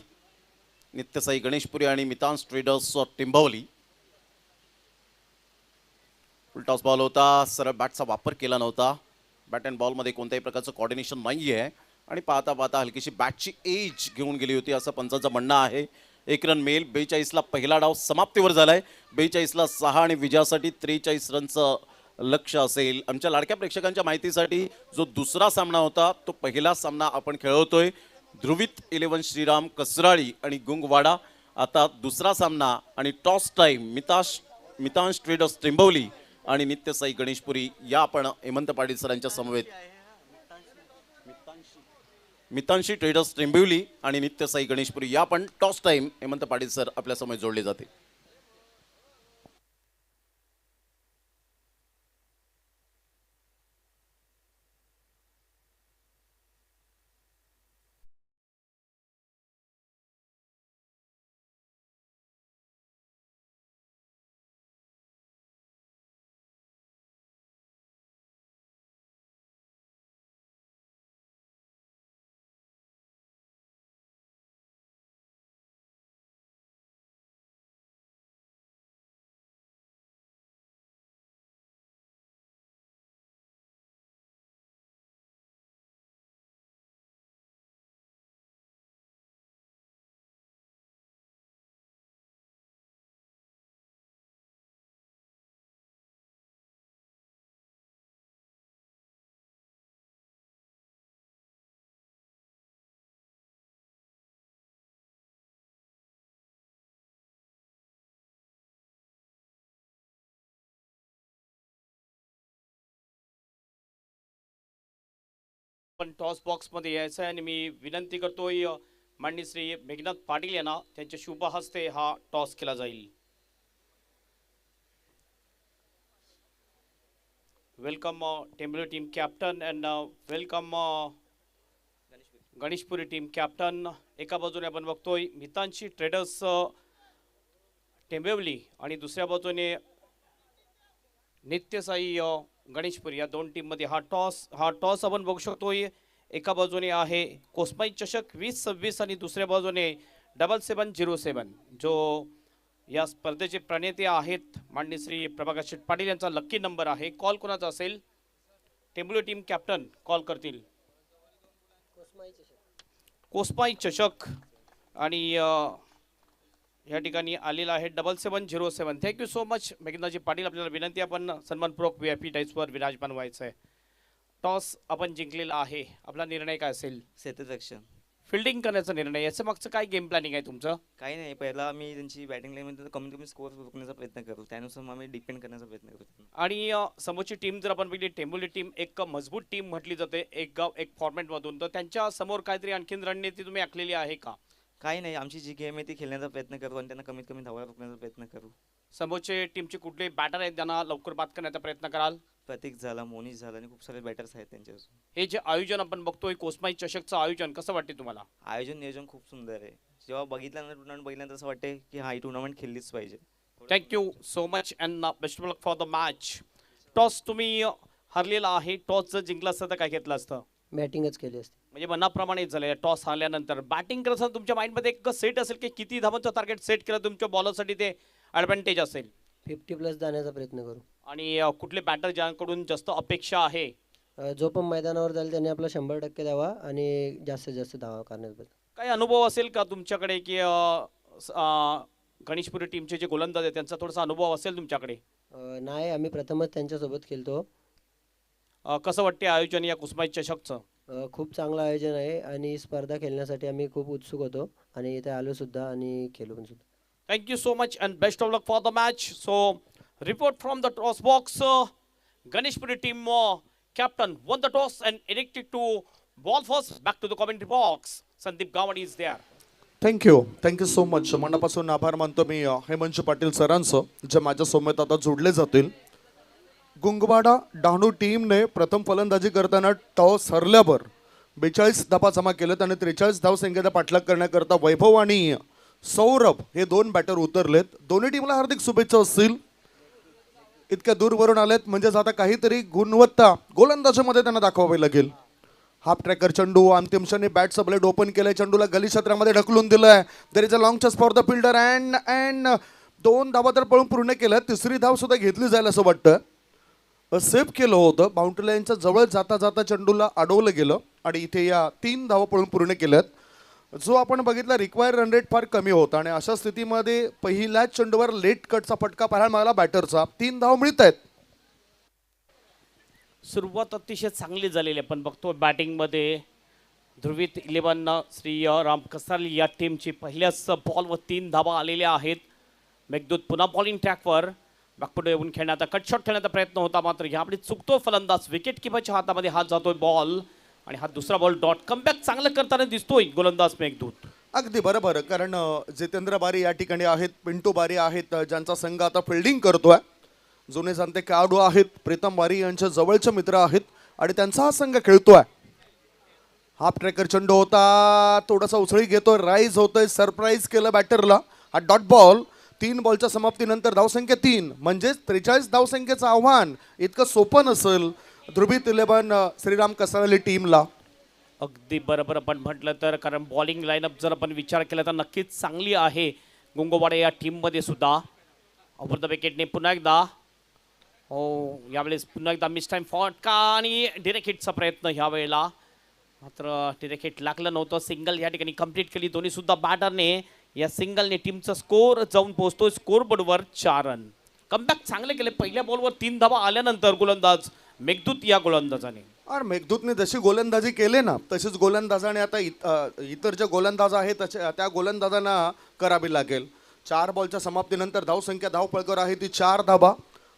नित्यसाई गणेशपुरी आणि मितांस ट्रेडर्स टिंबवली. फुल टॉस बॉल होता. सरळ बॅटचा वापर केला नव्हता. बॅट अँड बॉलमध्ये कोणत्याही प्रकारचं कॉर्डिनेशन नाही आहे आणि पाहता पाहता हलकीशी बॅटची एज घेऊन गेली होती असं पंचाचं म्हणणं आहे. 1 रन मिळेल. 42ला पहिला डाव समाप्तीवर झालाय. 42ला 6 आणि विजयासाठी 43 रनचं लक्ष्य असेल. आमच्या लाडक्या प्रेक्षकांच्या माहितीसाठी जो दुसरा सामना होता तो पहिला सामना आपण खेळवतोय. ध्रुवित 11 श्रीराम कसराळी आणि गुंगवाडा. आता दुसरा सामना आणि टॉस टाइम मितांश ट्रेडर्स टेंबवली आणि नित्यसाई गणेशपुरी या आपण हेमंत पाटील सरांच्या समवेत. मितांशी ट्रेडर्स टेंबिवली आणि नित्यसाई गणेशपुरी या पण toss time Hemant Patil sir आपल्या समोर जोडले जाते. पण टॉस बॉक्समध्ये यायचं आहे आणि मी विनंती करतोय माननीय श्री मेघनाथ पाटील यांना त्यांच्या शुभ हस्ते हा टॉस केला जाईल. Welcome Tembuli team captain and welcome Ganeshpuri team captain. एका बाजूने आपण बघतोय मितांशी ट्रेडर्स टेंबिवली आणि दुसऱ्या बाजूने नित्यसाई गणेशपुरी या दोन टीममध्ये हा टॉस आपण बघू शकतोय. एका बाजूने आहे कोस्माई चषक 2026 आणि दुसऱ्या बाजूने 7707 जो या स्पर्धेचे प्रणेते आहेत माननीय श्री प्रभाकर शेठ पाटील यांचा लकी नंबर आहे. कॉल कोणाचा असेल? टेंबुली टीम कॅप्टन कॉल करतील. कोस्माई चषक आणि या ठिकाणी आलेला आहे 7707. Thank you so much Meghnathji Patil. आपल्याला विनंती आपण सन्मानपूर्वक VIP टाईप्सवर विराजमान व्हायचं आहे. टॉस आपण जिंकलेला आहे. आपला निर्णय काय असेल? क्षेत्ररक्षण फिल्डिंग करण्याचा निर्णय. याच्या मागचं काय गेम प्लॅनिंग आहे तुमचं? काही नाही, पहिला आम्ही त्यांची बॅटिंग लाईनमध्ये कमीत कमी स्कोअर रोखण्याचा प्रयत्न करू, त्यानुसार मग आम्ही डिपेंड करण्याचा प्रयत्न करू. आणि समोरची टीम जर आपण बघितली टेंबुली टीम एक मजबूत टीम म्हटली जाते एक गाव एक फॉर्मॅटमधून, तर त्यांच्या समोर काहीतरी आणखीन रणनीती तुम्ही आखलेली आहे का? काही नाही, आमची जी गेम आहे ती खेळण्याचा प्रयत्न करू आणि त्यांना कमीत कमी धावा रोखण्याचा प्रयत्न करू. समोरचे टीमचे कुठले बॅटर आहेत त्यांना लवकर बाद करण्याचा प्रयत्न कराल? प्रतीक झाला, मोनीश झाला आणि खूप सारे बॅटर्स आहेत त्यांच्यापासून. हे जे आयोजन आपण बघतोय कोस्माई चषकचं आयोजन कसं वाटते तुम्हाला? आयोजन नियोजन खूप सुंदर आहे. जेव्हा बघितल्यानंतर टुर्नामेंट बघितल्यानंतर असं वाटते की हा ही टुर्नामेंट खेळलीच पाहिजे. Thank you so much and best of luck for the match. Toss तुम्ही हरलेला आहे. टॉस जर जिंकला असतं तर काय घेतलं असतं? बॅटिंगच केली असते. म्हणजे मनाप्रमाणे झालं. टॉस हारल्यानंतर बॅटिंग करत असताना तुमच्या माइंडमध्ये एक सेट असेल की किती धावांचं टार्गेट सेट केलं तुमच्या बॉलरसाठी ते ॲडव्हान्टेज असेल. 50+ जाण्याचा प्रयत्न करू. आणि कुठले बॅटर ज्यांकडून जास्त अपेक्षा आहे? जो पण मैदानावर जाईल त्याने आपला 100% द्यावा आणि जास्तीत जास्त धावा करण्याचा प्रयत्न. काही अनुभव असेल का तुमच्याकडे की गणेशपुरी टीमचे जे गोलंदाज आहेत त्यांचा थोडासा अनुभव असेल तुमच्याकडे? नाही, आम्ही प्रथमच त्यांच्यासोबत खेळतो. कसं वाटते आयोजन या कुस्माई चषकचं? खूप चांगलं आयोजन आहे आणि स्पर्धा खेळण्यासाठी आम्ही खूप उत्सुक होतो आणि इथे आलो सुद्धा आणि खेळू पण सुद्धा. Thank you so much and best of luck for the match. So, report from the toss box. Ganeshpuri team captain won the toss and elected to ball first. Back to the commentary box. Sandeep Gawadi is there. Thank you so much. मनापासून आभार मानतो मी हेमंत पाटील सरांचं जे माझ्या सोबत आता जोडले जातील. गुंगवाडा डहाणू टीमने प्रथम फलंदाजी करताना टॉस हरल्यावर 42 धावा जमा केलेत आणि 43 धावसंख्येचा पाठलाग करण्याकरता वैभव आणि सौरभ हे दोन बॅटर उतरलेत. दोन्ही टीमला हार्दिक शुभेच्छा असतील. इतक्या दूरवरून आलेत म्हणजेच आता काहीतरी गुणवत्ता गोलंदाजीमध्ये त्यांना दाखवावी लागेल. हाफ ट्रॅकर चेंडू अंतिम क्षणी बॅटचं ब्लेड ओपन केलंय, चेंडूला गली क्षेत्रामध्ये ढकलून दिलंय. There is a long chase for the fielder and 2 धावा तर पळून पूर्ण केल्या. तिसरी धाव सुद्धा घेतली जाईल असं वाटतं. सेफ केलं होतं. बाउंड्री लाईनच्या जवळ जाता जाता चेंडूला अडवलं गेलं आणि इथे या 3 धावा पळून पूर्ण केल्यात. जो आपण बघितला रिक्वायर रन रेट फार कमी होता आणि अशा स्थितीमध्ये पहिल्याच चेंडूवर लेट कटचा फटका पाहायला मिळाला बॅटरचा. 3 धाव मिळत आहेत. सुरुवात अतिशय चांगली झालेली आपण बघतो बॅटिंगमध्ये ध्रुवीत 11 श्री राम कसाली या टीमची पहिल्याच बॉलवर 3 धावा आलेल्या आहेत. मेघदूत पुन्हा बॉलिंग ट्रॅकवर बॅकपुढे येऊन खेळण्याचा कट शॉट खेळण्याचा प्रयत्न होता, मात्र यावेळी चुकतो फलंदाज. विकेट किपरच्या हातामध्ये हात जातोय बॉल आणि हा दुसरा बॉल डॉट. कमबॅक चांगलं करताना दिसतोय गोलंदाज मेघदूत. अगदी बरोबर, कारण जितेंद्र बारी या ठिकाणी आहेत, पिंटू बारी आहेत, ज्यांचा संघ आता फिल्डिंग करतोय. जुने जाणते खेळाडू आहेत, प्रीतम बारी यांच्या जवळचे मित्र आहेत आणि त्यांचा हा संघ खेळतोय. हाफ ट्रॅकर चेंडू होता, थोडासा उचळी घेतोय, राईज होतोय, सरप्राईज केलं बॅटरला. हा डॉट बॉल. 3 बॉलच्या समाप्तीनंतर धावसंख्या 3 म्हणजेच 43 धावसंख्येचं आव्हान इतकं सोपं नसेल ध्रुवीत 11 श्रीराम कसाली टीमला. अगदी बरोबर आपण म्हटलं तर, कारण बॉलिंग लाईनअप जर आपण विचार केला तर नक्कीच चांगली आहे गुंगोवाडा या टीममध्ये सुद्धा. ओव्हर द विकेटने पुन्हा एकदा यावेळेस पुन्हा एकदा मिस टाइम फटका आणि डिरेक्ट हिटचा प्रयत्न ह्या वेळेला, मात्र डिरेक्ट हिट लागलं नव्हतं. सिंगल या ठिकाणी कंप्लीट केली दोन्ही सुद्धा बॅटरने. या सिंगलने टीमचा स्कोर जाऊन पोहोचतोय स्कोर बोर्डवर 4 रन. कमबॅक चांगले केले. पहिल्या बॉलवर 3 धावा आल्यानंतर गोलंदाज मेघदूत या गोलंदाजाने और मेघदूतने जशी गोलंदाजी केली ना तशीच गोलंदाजाने आता इतर जे गोलंदाज आहेत त्या गोलंदाजांना करावी लागेल. 4 बॉलच्या समाप्तीनंतर धावसंख्या धावपळकर आहे ती 4 धावा.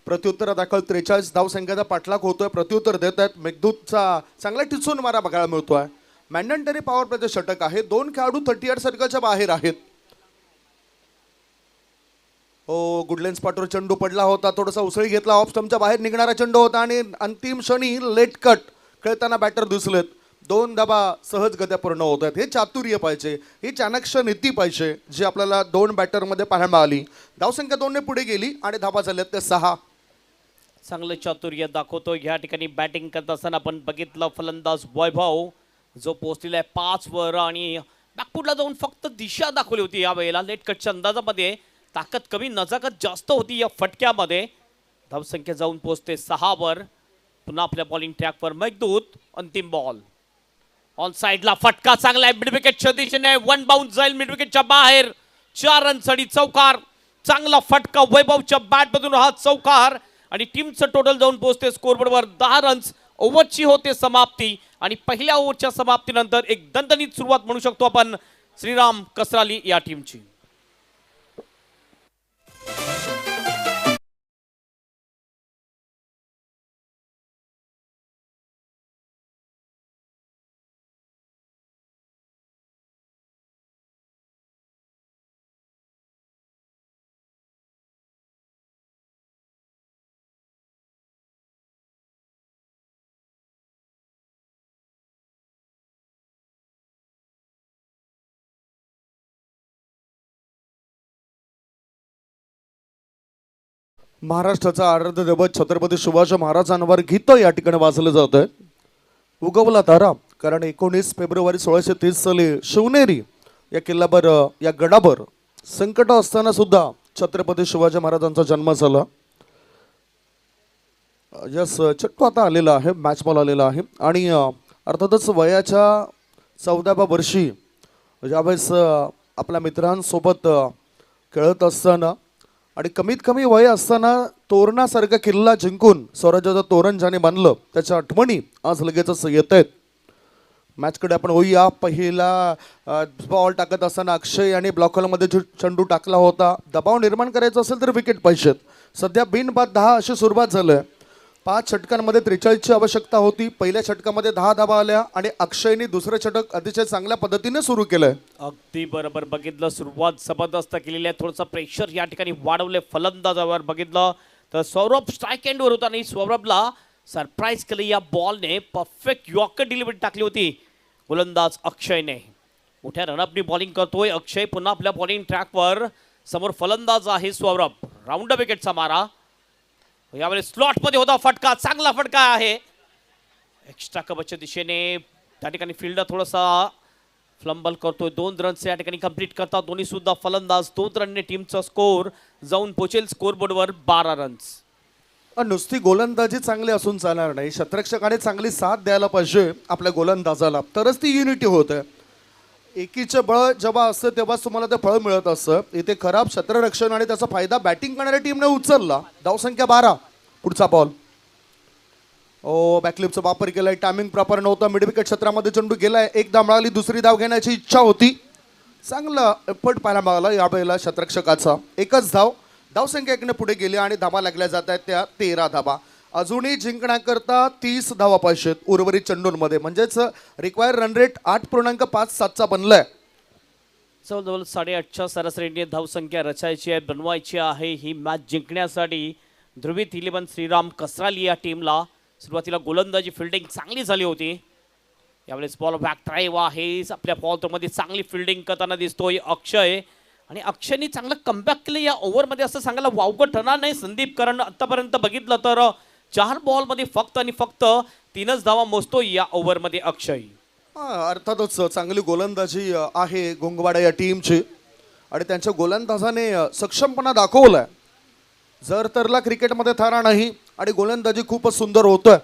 प्रत्युत्तर दाखल 43 धावसंख्येचा पाठलाग होतोय. प्रत्युत्तर देत आहेत. मेघदूतचा चांगला टिचून मारा बघायला मिळतोय. मॅन्डेटरी पॉवर प्लेचे षटक आहे. 2 खेळाडू 38 सर्कलच्या बाहेर आहेत. हो, गुडलेन्स पाठवर चेंडू पडला होता, थोडासा उसळी घेतला, ऑफ स्टंपच्या बाहेर निघणारा चेंडू होता आणि अंतिम क्षणी लेट कट खेळताना बॅटर दिसलेत. 2 धावा सहजगत्या पूर्ण होत आहेत. हे चातुर्य पाहिजे, ही चाणक्य नीती पाहिजे जी आपल्याला 2 बॅटरमध्ये पाहायला मिळाली. धावसंख्या 2 ने पुढे गेली आणि धावा झाल्यात ते 6. चांगलं चातुर्य दाखवतो. या ठिकाणी बॅटिंग करत असताना आपण बघितलं फलंदाज वैभव जो पोहोचलेला आहे 5 वर आणि बॅकफुटला जाऊन फक्त दिशा दाखवली होती. या वेळेला लेट कटच्या अंदाजामध्ये ताकद कमी नजाकत जास्त होती या फटक्यामध्ये. धावसंख्या जाऊन पोहोचते 6 वर. पुन्हा आपल्या बॉलिंग ट्रॅकवर मेघदूत. अंतिम बॉल ऑन साइडला फटका चांगला आहे मिड विकेटच्या दिशेने. 1 बाउन्स जाईल मिड विकेटच्या बाहेर. 4 रनसाठी चौकार. चांगला फटका वैभवच्या बॅटमधून हा चौकार आणि टीमचं टोटल जाऊन पोहोचते स्कोरबोर्डवर 10 रन्स. ओव्हरची होते समाप्ती आणि पहिल्या ओव्हरच्या समाप्तीनंतर एक दणदणीत सुरुवात म्हणू शकतो आपण श्रीराम कसराली या टीमची. महाराष्ट्राचा आराध्य दैवत छत्रपती शिवाजी महाराजांवर गीत या ठिकाणी वाजलं जात आहे. उगवला तारा, कारण 19 फेब्रुवारी 1630 साली शिवनेरी या किल्ल्यावर या गडावर संकट असताना सुद्धा छत्रपती शिवाजी महाराजांचा जन्म झाला. यस, चट्टू आता आलेला आहे, मॅच बॉल आलेला आहे आणि अर्थातच वयाच्या 14व्या वर्षी ज्यावेळेस आपल्या मित्रांसोबत खेळत असताना आणि कमीत कमी वय असताना तोरणासारखा किल्ला जिंकून स्वराज्याचं तोरण ज्याने बांधलं त्याच्या आठवणी आज लगेचच येत आहेत. मॅचकडे आपण होऊया. पहिला बॉल टाकत असताना अक्षय यांनी ब्लॉक हॉलमध्ये जो चेंडू टाकला होता, दबाव निर्माण करायचा असेल तर विकेट पाहिजेत. सध्या बिनबाद 10 अशी सुरुवात झाली. 5 षटकांमध्ये 43ची आवश्यकता होती. पहिल्या षटकामध्ये 10 धावा आल्या आणि अक्षयने दुसरं षटक अतिशय चांगल्या पद्धतीने सुरू केलंय. अगदी बरोबर बघितलं. सुरुवात जबरदस्त केलेली आहे. थोडंसं प्रेशर या ठिकाणी वाढवले फलंदाजावर. बघितलं तर सौरभ स्ट्राईक एंडवर होता आणि सौरभला सरप्राईज केलं या बॉलने. परफेक्ट यॉर्कर डिलिव्हरी टाकली होती गोलंदाज अक्षयने. मोठ्या रनअपनी बॉलिंग करतोय अक्षय. पुन्हा आपल्या बॉलिंग ट्रॅकवर. समोर फलंदाज आहे सौरभ. राऊंड विकेटचा मारा. यावेळी स्लॉट मध्ये होता फटका. चांगला फटका आहे. एक्स्ट्रा कव्हरच्या दिशेने त्या ठिकाणी फिल्डर थोडासा फ्लंबल करतोय. 2 रन्स या ठिकाणी कंप्लीट करतात दोन्ही सुद्धा फलंदाज. 2 रनने टीमचा स्कोर जाऊन पोहोचेल स्कोर बोर्डवर 12 रन्स. नुसती गोलंदाजी चांगली असून चालणार नाही, क्षेत्ररक्षकाने चांगली साथ द्यायला पाहिजे आपल्या गोलंदाजाला, तरच ती युनिटी होते. एकीचे बळ जेव्हा असतं तेव्हाच तुम्हाला ते फळ मिळत असतं. इथे खराब क्षेत्ररक्षण आणि त्याचा फायदा बॅटिंग करणाऱ्या टीमने उचलला. धावसंख्या 12. पुढचा बॉल. बॅकलिपचा वापर केलाय. टायमिंग प्रॉपर नव्हतं. मिड विकेट क्षेत्रामध्ये चेंडू गेलाय. एक धाव मिळाली. दुसरी धाव घेण्याची इच्छा होती. चांगला एफर्ट पाहायला मिळाला यावेळेला क्षेत्ररक्षकाचा. एकच धाव. धावसंख्या एकने पुढे गेली आणि धावा लागल्या जात आहेत त्या 13 धावा. अजूनही जिंकण्याकरता 30 धावा पाहिजे आहेत उर्वरित चेंडूंमध्ये. म्हणजेच रिक्वायर रन रेट 8.57चा बनलाय. जवळजवळ 8.5च्या सरासरीने धावसंख्या रचायची आहे, बनवायची आहे ही मॅच जिंकण्यासाठी. ध्रुवीत 11 श्रीराम कसराली या टीमला. सुरुवातीला गोलंदाजी फिल्डिंग चांगली झाली होती. यावेळेस बॉल बॅक ड्राईव्ह आहे. आपल्या बॉलमध्ये चांगली फिल्डिंग करताना दिसतोय अक्षय. आणि अक्षयने चांगलं कमबॅक केलं या ओव्हरमध्ये असं सांगायला वावगं ठरणार नाही संदीप. कारण आतापर्यंत बघितलं तर 4 बॉलमध्ये फक्त आणि फक्त 3च धावा मोजतो या ओव्हरमध्ये अक्षय. अर्थातच चांगली गोलंदाजी आहे गोंगवाडा या टीमची आणि त्यांच्या गोलंदाजाने सक्षमपणा दाखवलाय. जर तरला क्रिकेटमध्ये थारा नाही आणि गोलंदाजी खूपच सुंदर होतोय.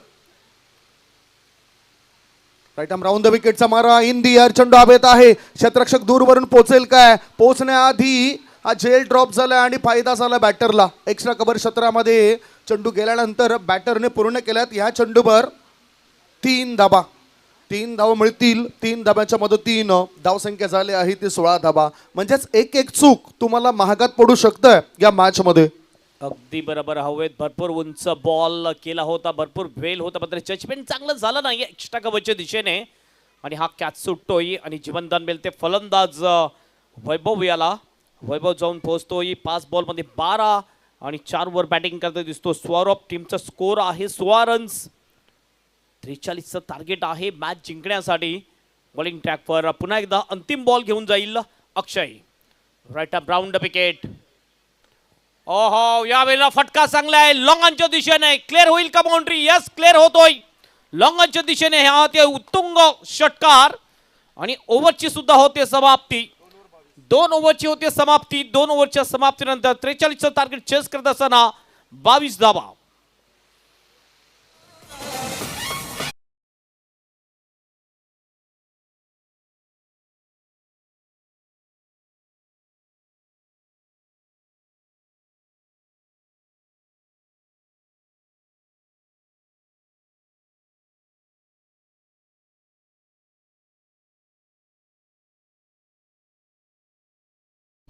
राईट आर्म राऊंड द विकेटचा मारा. इन दी एअर चेंडू हवेत आहे. क्षेत्ररक्षक दूरवरून पोहोचेल काय? पोहोचण्याआधी हा जेल ड्रॉप झाला आणि फायदा झाला बॅटरला. एक्स्ट्रा कव्हर क्षेत्रामध्ये चेंडू गेल्यानंतर बॅटरने पूर्ण केल्यात ह्या चेंडूवर 3 धाबा. 3 धावा मिळतील. 3 धाब्याच्या मदतीनं धावसंख्या झाली आहे ती 16 धाबा. म्हणजेच एक चूक तुम्हाला महागात पडू शकतं या मॅच मध्ये. अगदी बरोबर. हवेत भरपूर उंच बॉल केला होता, भरपूर वेल होता, मात्र जजमेंट चांगलं झालं नाही एक्स्ट्रा कव्हरच्या दिशेने. आणि हा कॅच सुटतोय आणि जीवनदान मिळते फलंदाज वैभव याला. वैभव जाऊन पोहोचतोय 5 बॉलमध्ये 12 आणि 4 वर बॅटिंग करता दिसतो. स्वरूप टीमचा स्कोर आहे 16 रन्स. 43चं टार्गेट आहे मॅच जिंकण्यासाठी. बॉलिंग ट्रॅकवर पुन्हा एकदा अंतिम बॉल घेऊन जाईल अक्षय. राईट अप राऊंड द विकेट. ओहो, यावेळेला फटका चांगला आहे लॉंगांच्या दिशेने. क्लिअर होईल का बाउंड्री? यस, क्लिअर होतोय लॉंगांच्या दिशेने. हा ते उत्तुंग षटकार. आणि ओव्हरची सुद्धा होते समाप्ती. 2 ओव्हरची होते समाप्ती. 2 ओव्हरच्या समाप्तीनंतर 43चं टार्गेट चेस करत असताना 22 धावा.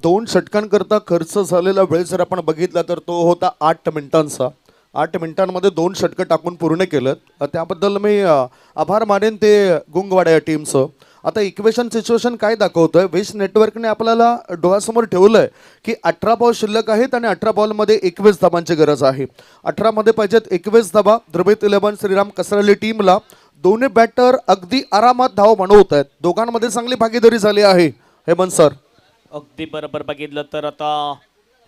दोन षटकांकरता खर्च झालेला वेळ जर आपण बघितला तर तो होता 8 मिनिटांचा. 8 मिनिटांमध्ये 2 षटकं टाकून पूर्ण केलं. त्याबद्दल मी आभार मानेन ते गुंगवाडा या टीमचं. आता इक्वेशन सिच्युएशन काय दाखवतोय? वेस्ट नेटवर्कने आपल्याला डोळ्यासमोर ठेवलंय की 18 बॉल शिल्लक आहेत आणि 18 बॉलमध्ये 21 धाबांची गरज आहे. 18 मध्ये पाहिजेत 21 धाबा. ध्रुवीत 11 श्रीराम कसराली टीमला. दोन्ही बॅटर अगदी आरामात धाव बनवत आहेत. दोघांमध्ये चांगली भागीदारी झाली आहे. हेमंत सर, अगदी बरोबर बघितलं तर आता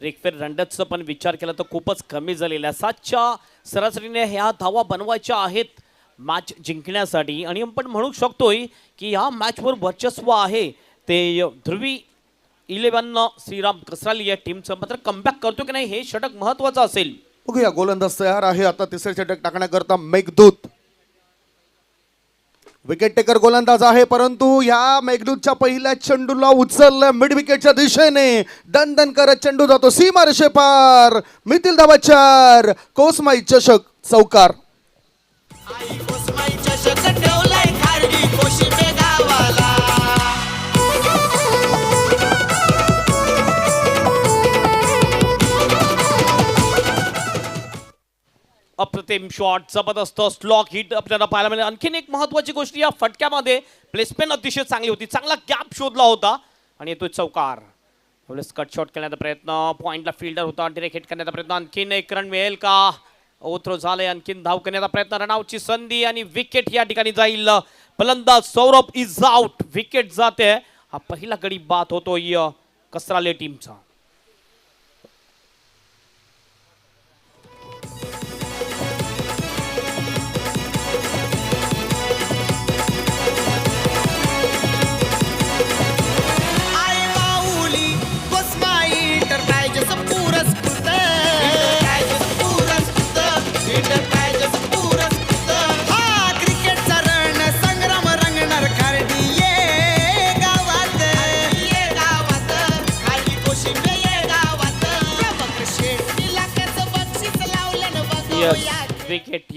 रिकफेर रंडतचा पण विचार केला तर खूपच कमी झालेला आहे. 7च्या सरासरीने ह्या धावा बनवायच्या आहेत मॅच जिंकण्यासाठी. आणि आपण म्हणू शकतोय की ह्या मॅचवर वर्चस्व आहे ते ध्रुवी 11 श्रीराम कसराली या टीमचं. मात्र कमबॅक करतो की नाही हे षटक महत्वाचं असेल. बघूया. गोलंदाज तयार आहे आता तिसरे षटक टाकण्याकरता. मेघदूत विकेट टेकर गोलंदाज आहे, परंतु या मेघदूतच्या पहिल्या चेंडूला उचललं मिड विकेटच्या दिशेने. दन करत चेंडू जातो सीमारेषे पार. मितील धावा 4. कोसमाई चषक चौकार. अप्रतिम शॉट, जबरदस्त स्लॉक हिट आपल्याला पाहायला मिळेल. आणखीन एक महत्वाची गोष्ट या फटक्यामध्ये प्लेसमेंट अतिशय चांगली होती. चांगला गॅप शोधला होता आणि येतोय चौकार. एवढेच कट शॉट करण्याचा प्रयत्न. पॉइंटला फिल्डर होता. डिरेक्ट हिट करण्याचा प्रयत्न. आणखीन एक रन मिळेल का? ओव्हरथ्रो झालंय. आणखीन धाव करण्याचा प्रयत्न. रनआउटची संधी आणि विकेट या ठिकाणी जाईल. फलंदाज सौरभ इज आउट. विकेट जाते. हा पहिला गडी बाद होतोय कसराले टीमचा.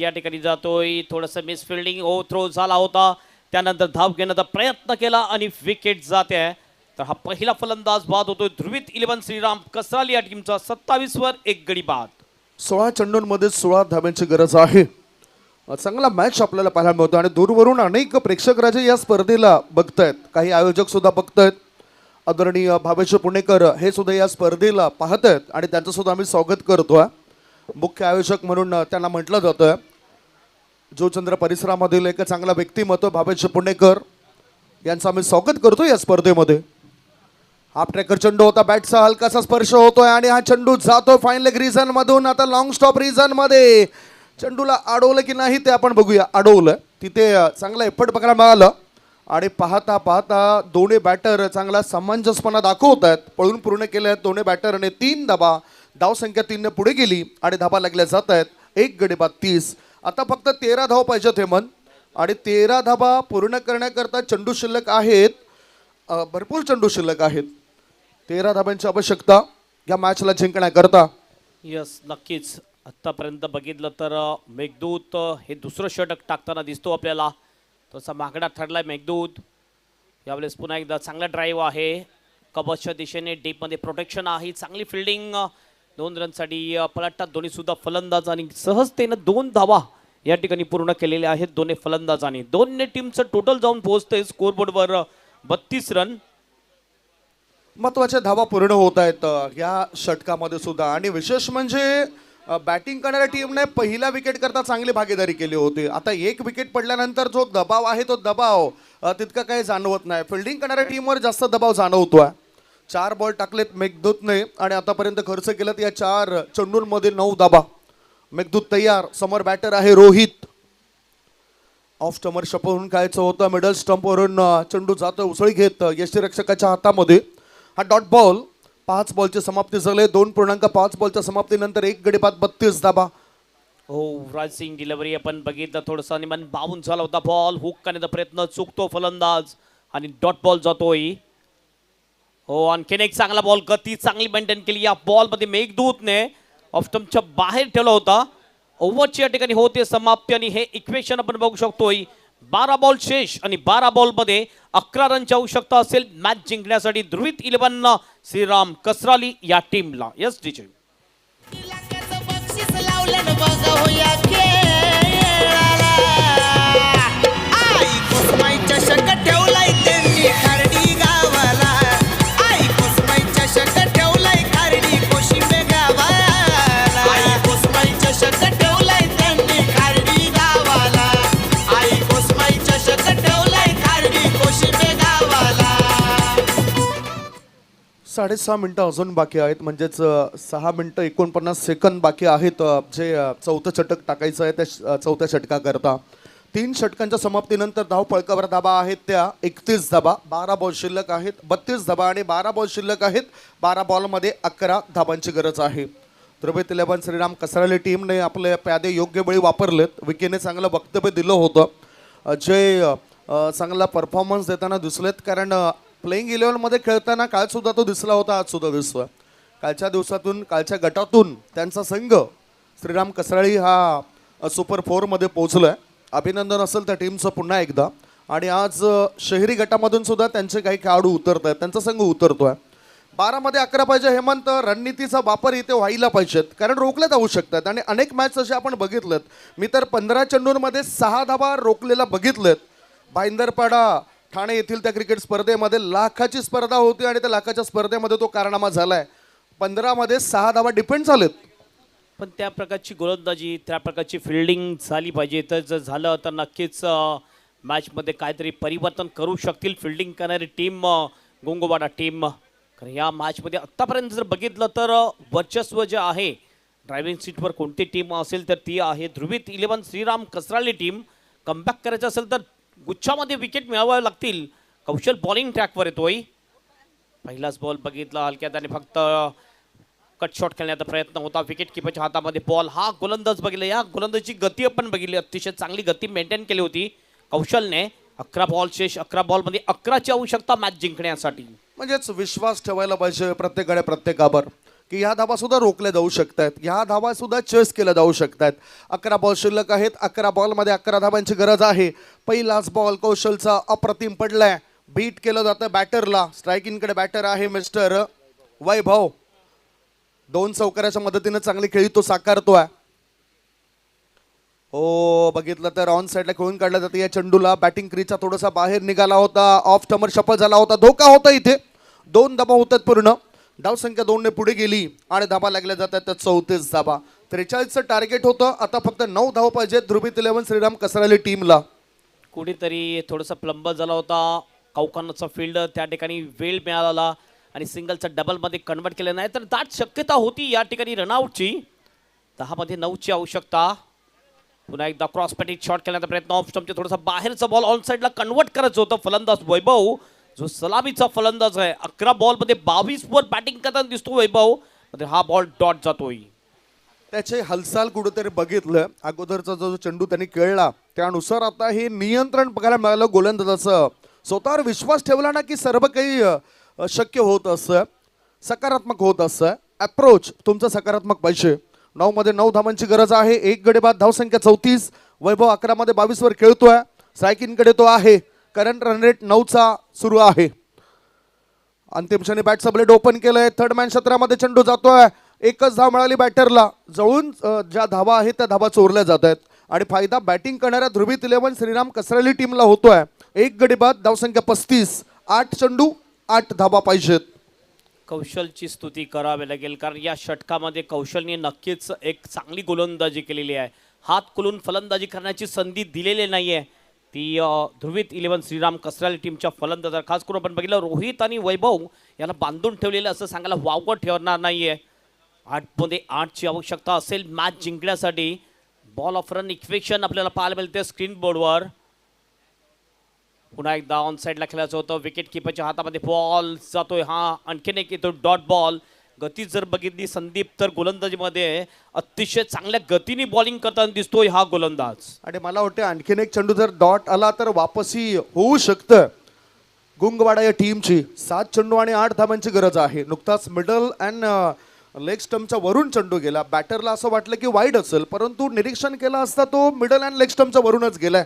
या ठिकाणी जातोय, थोडंसं मिस फिल्डिंग थ्रो झाला होता, त्यानंतर धाव घेण्याचा प्रयत्न केला आणि विकेट जाते. तर हा पहिला फलंदाज बाद होतोय ध्रुवीत 11 श्रीराम कसराल या टीमचा 27 वर 1 गडी बाद. 16 चेंडूंमध्ये 16 धाब्यांची गरज आहे. चांगला मॅच आपल्याला पाहायला मिळतो आणि दूरवरून अनेक प्रेक्षक राजे या स्पर्धेला बघतायत, काही आयोजक सुद्धा बघतायत. आदरणीय भावेश पुणेकर हे सुद्धा या स्पर्धेला पाहत आहेत आणि त्यांचं सुद्धा आम्ही स्वागत करतोय. मुख्य आयोजक म्हणून त्यांना म्हटलं जातं. जोचंद्र परिसरामधील एक चांगला व्यक्तिमत्व भावेश पुणेकर यांचं आम्ही स्वागत करतो या स्पर्धेमध्ये. हाफ ट्रॅकर चेंडू होता, बॅटचा हलकासा स्पर्श होतोय आणि हा चेंडू जातोय फाईन लेग रिजन मधून. आता लॉंग स्टॉप रिजन मध्ये चेंडूला अडवलं की नाही ते आपण बघूया. अडवलं, तिथे चांगला एफर्ट बघायला मिळालं आणि पाहता पाहता दोन्ही बॅटर चांगला समंजसपणा दाखवत आहेत. पळून पूर्ण केले आहेत दोन्ही बॅटरने. 3 धाबा, धावसंख्या 3 ने पुढे गेली आणि धाबा लागल्या जात आहेत. 1 गडी बाद 30. आता फक्त 13 धाव पाहिजेत हेमंत आणि 13 धाबा पूर्ण करण्याकरता चेंडू शिल्लक आहेत, भरपूर चेंडू शिल्लक आहेत. 13 धाब्यांची आवश्यकता या मॅचला जिंकण्याकरता. यस, नक्कीच. आत्तापर्यंत बघितलं तर मेघदूत हे दुसरं षटक टाकताना दिसतो आपल्याला. तसा मागडा ठरलाय मेघदूत. यावेळेस पुन्हा एकदा चांगला ड्राईव्ह आहे, कबसच्या दिशेने डीपमध्ये प्रोटेक्शन आहे, चांगली फिल्डिंग. 2 रनसाठी पलटतात दोन्ही सुद्धा फलंदाज आणि सहजतेनं 2 धावा या ठिकाणी पूर्ण केलेल्या आहेत दोन्ही फलंदाजांनी. दोन्ही टीमचं टोटल जाऊन पोहोचतंय स्कोरबोर्डवर 32 रन. महत्वाच्या धावा पूर्ण होत आहेत या षटकामध्ये सुद्धा. आणि विशेष म्हणजे बॅटिंग करणाऱ्या टीमने पहिला विकेट करता चांगली भागीदारी केली होती. आता 1 विकेट पडल्यानंतर जो दबाव आहे तो दबाव तितका काही जाणवत नाही. फिल्डिंग करणाऱ्या टीमवर जास्त दबाव जाणवतोय. 4 बॉल टाकलेत मेघदूतने आणि आतापर्यंत खर्च केलेत या 4 चेंडूंमध्ये 9 धाबा. मेघदूत तयार. समोर बॅटर आहे रोहित. ऑफ स्टंपर शपवून खायचं होतं. मिडल स्टंपवरून चेंडू जातो उसळी घेत यष्टीरक्षकाच्या हातामध्ये. हा डॉट बॉल. 5 बॉलची समाप्ती झाली. 2.5 बॉलच्या समाप्तीनंतर 1 गडी बाद 32 धाबा. युवराज सिंग डिलिव्हरी आपण बघितलं, थोडंसं आणि मन बावून झाला होता. बॉल हुक करण्याचा प्रयत्न, चुकतो फलंदाज आणि डॉट बॉल जातोय. आणखीन एक चांगला बॉल, गती चांगली मेंटेन केली या बॉलमध्ये मेघदूतने. ऑफ स्टंपच्या बाहेर ठेवला होता. ओव्हरची या ठिकाणी होते समाप्ती आणि हे इक्वेशन आपण बघू शकतोय. 12 बॉल शेष आणि 12 बॉलमध्ये 11 रनची आवश्यकता असेल मॅच जिंकण्यासाठी ध्रुवीत 11 श्रीराम कसराली या टीमला. Yes DJ. बक्षीस लावलं बघा हो या खेळाला. आई कुसमाई चषक ठेवलाय त्यांनी खारडी गावाला. आई कुसमाई चषक ठेवलाय खारडी कोशिंबे गावाला. आई कुसमाई चषक ठेवलाय त्यांनी खारडी गावाला. आई कुसमाई चषक ठेवलाय खारडी कोशिंबे गावाला. 6.5 मिनिटं अजून बाकी आहेत. म्हणजेच 6 मिनिटं 49 सेकंद बाकी आहेत जे चौथं षटक टाकायचं आहे त्या चौथ्या षटकाकरता. 3 षटकांच्या समाप्तीनंतर धाव फळकावर धाबा आहेत त्या 31 धाबा. 12 बॉल शिल्लक आहेत. 32 धाबा आणि 12 बॉल शिल्लक आहेत. 12 बॉलमध्ये 11 धाबांची गरज आहे. ध्रुवीत 11 श्रीराम कसराली टीमने आपले प्यादे योग्य वेळी वापरलेत. विकेने चांगलं वक्तव्य दिलं होतं जे चांगला परफॉर्मन्स देताना दिसलेत. कारण प्लेइंग 11मध्ये खेळताना कालसुद्धा तो दिसला होता, आजसुद्धा दिसतोय. कालच्या दिवसातून कालच्या गटातून त्यांचा संघ श्रीराम कसराळी हा सुपर 4मध्ये पोहोचलाय. अभिनंदन असेल त्या टीमचं पुन्हा एकदा. आणि आज शहरी गटामधून सुद्धा त्यांचे काही खेळाडू उतरत आहेत, त्यांचा संघ उतरतोय. 12मध्ये 11 पाहिजे हेमंत. रणनीतीचा वापर इथे व्हायला पाहिजेत कारण रोखल्या जाऊ शकतात. आणि अनेक मॅच असे आपण बघितलेत. मी तर 15 चेंडूंमध्ये 6 धाबा रोखलेला बघितलेत. भाईंदरपाडा ठाणे येथील त्या क्रिकेट स्पर्धेमध्ये लाखाची स्पर्धा होती आणि त्या लाखाच्या स्पर्धेमध्ये तो कारनामा झालाय. 15मध्ये 6 धाबा डिपेंड झालेत. पण त्या प्रकारची गोलंदाजी, त्या प्रकारची फिल्डिंग झाली पाहिजे. तर जर झालं तर नक्कीच मॅचमध्ये काहीतरी परिवर्तन करू शकतील फिल्डिंग करणारी टीम गोंगोबाडा टीम. कारण या मॅचमध्ये आत्तापर्यंत जर बघितलं तर वर्चस्व जे आहे ड्रायव्हिंग सीटवर कोणती टीम असेल तर ती आहे ध्रुवीत 11 श्रीराम कसराली टीम. कमबॅक करायचं असेल तर गुच्छामध्ये विकेट मिळवावे लागतील. कौशल बॉलिंग ट्रॅकवर येतोय. पहिलाच बॉल बघितला हलक्यात आणि फक्त कट शॉट खेळण्याचा प्रयत्न होता. विकेट किपरच्या हातामध्ये बॉल. हा गोलंदाज बघितला, या गोलंदाजीची गती आपण बघितली, अतिशय चांगली गती मेंटेन केली होती कौशलने. 11 बॉल शेष, 11 बॉलमध्ये 11ची आवश्यकता मॅच जिंकण्यासाठी. म्हणजेच विश्वास ठेवायला पाहिजे प्रत्येकाने प्रत्येकावर की ह्या धावा सुद्धा रोखल्या जाऊ शकतात, ह्या धावा सुद्धा चेस केल्या जाऊ शकतात. 11 बॉल शिल्लक आहेत. 11 बॉलमध्ये 11 धावांची गरज आहे. पहिलाच बॉल कौशलचा अप्रतिम पडलाय. बीट केलं जातं बॅटरला. स्ट्रायकिंगकडे बॅटर आहे मिस्टर वैभव. 2 चौकाराच्या मदतीने चांगली खेळी तो साकारतोय. हो, बघितलं तर ऑन साईडला खेळून काढला जाते या चेंडूला. बॅटिंग क्रीजचा थोडासा बाहेर निघाला होता. ऑफ टमर शफल झाला होता. धोका होता इथे. 2 धाबा होतात पूर्ण. धावसंख्या 2 ने पुढे गेली आणि धाबा लागल्या जातात तर 34 धाबा. 43चं टार्गेट होतं. आता फक्त 9 धाव पाहिजे ध्रुवीत 11 श्रीराम कसराली टीमला. कुठेतरी थोडासा प्लंबर झाला होता. कौकानाचा फील्ड त्या ठिकाणी वेळ मिळाला आणि सिंगलचा डबलमध्ये कन्वर्ट केलं नाही तर दाट शक्यता होती या ठिकाणी रनआउटची. 10 मध्ये 9ची आवश्यकता. पुन्हा एकदा क्रॉस पॅटिक शॉट करण्याचा प्रयत्न. ऑफ स्टंपच्या थोडासा बाहेरचा बॉल ऑन साईडला कन्वर्ट करायचं होतं. फलंदाज वैभव जो सलामीचा फलंदाज आहे. 11 बॉलमध्ये 22 वर बॅटिंग करताना दिसतो वैभव. हा बॉल डॉट जातोय. त्याचे हालचाल कुठेतरी बघितलं. अगोदरचा जो चेंडू त्यांनी खेळला त्यानुसार आता हे नियंत्रण बघायला मिळालं गोलंदाजाचं. स्वतःवर विश्वास ठेवला ना की सर्व काही शक्य होत असं, सकारात्मक होत असं. अप्रोच तुमचं सकारात्मक पाहिजे. 9 मध्ये 9 धावांची गरज आहे. 1 गडी बाद. धावसंख्या 34. वैभव 11 मध्ये 22 वर खेळतोय. स्ट्रायकिंगकडे तो आहे. करंट रन रेट 9चा सुरू आहे. अंतिम क्षणी बॅटचा ब्लेड ओपन केलंय. थर्ड मॅन क्षेत्रामध्ये चेंडू जातोय. एकच धाव मिळाली बॅटरला. जवळून ज्या धावा आहेत त्या धावा चोरल्या जात आहेत आणि फायदा बॅटिंग करणाऱ्या ध्रुवीत 11 श्रीराम कसराली टीमला होतोय. 1 गडी बाद. धावसंख्या 35. 8 चेंडू 8 धावा पाहिजेत. कौशलची स्तुती करावी लागेल कारण या षटकामध्ये कौशलने नक्कीच एक चांगली गोलंदाजी केलेली आहे. हात खुलून फलंदाजी करण्याची संधी दिलेली नाहीये ती ध्रुवीत 11 श्रीराम कसराली टीमच्या फलंदाजा. खास करून आपण बघितलं रोहित आणि वैभव याला बांधून ठेवलेलं असं सांगायला वावगं ठेवणार नाहीये. 8 मध्ये 8ची आवश्यकता असेल मॅच जिंकण्यासाठी. बॉल ऑफ रन इक्वेशन आपल्याला पाहायला मिळते स्क्रीन बोर्डवर. पुन्हा एकदा ऑन साईडला खेळायचं होतं. विकेट किपरच्या हातामध्ये बॉल जातोय. हा आणखीन एक येतो डॉट बॉल. गती जर बघितली संदीप तर गोलंदाजीमध्ये अतिशय चांगल्या गतीने बॉलिंग करताना दिसतोय हा गोलंदाज. आणि मला वाटतं आणखीन एक चेंडू जर डॉट आला तर वापसी होऊ शकतं गुंगवाडा या टीमची. 7 चेंडू आणि 8 धावांची गरज आहे. नुकताच मिडल अँड लेग स्टम्पच्या वरून चेंडू गेला. बॅटरला असं वाटलं की वाईड असेल परंतु निरीक्षण केलं असता तो मिडल अँड लेग स्टम्पच्या वरूनच गेलाय.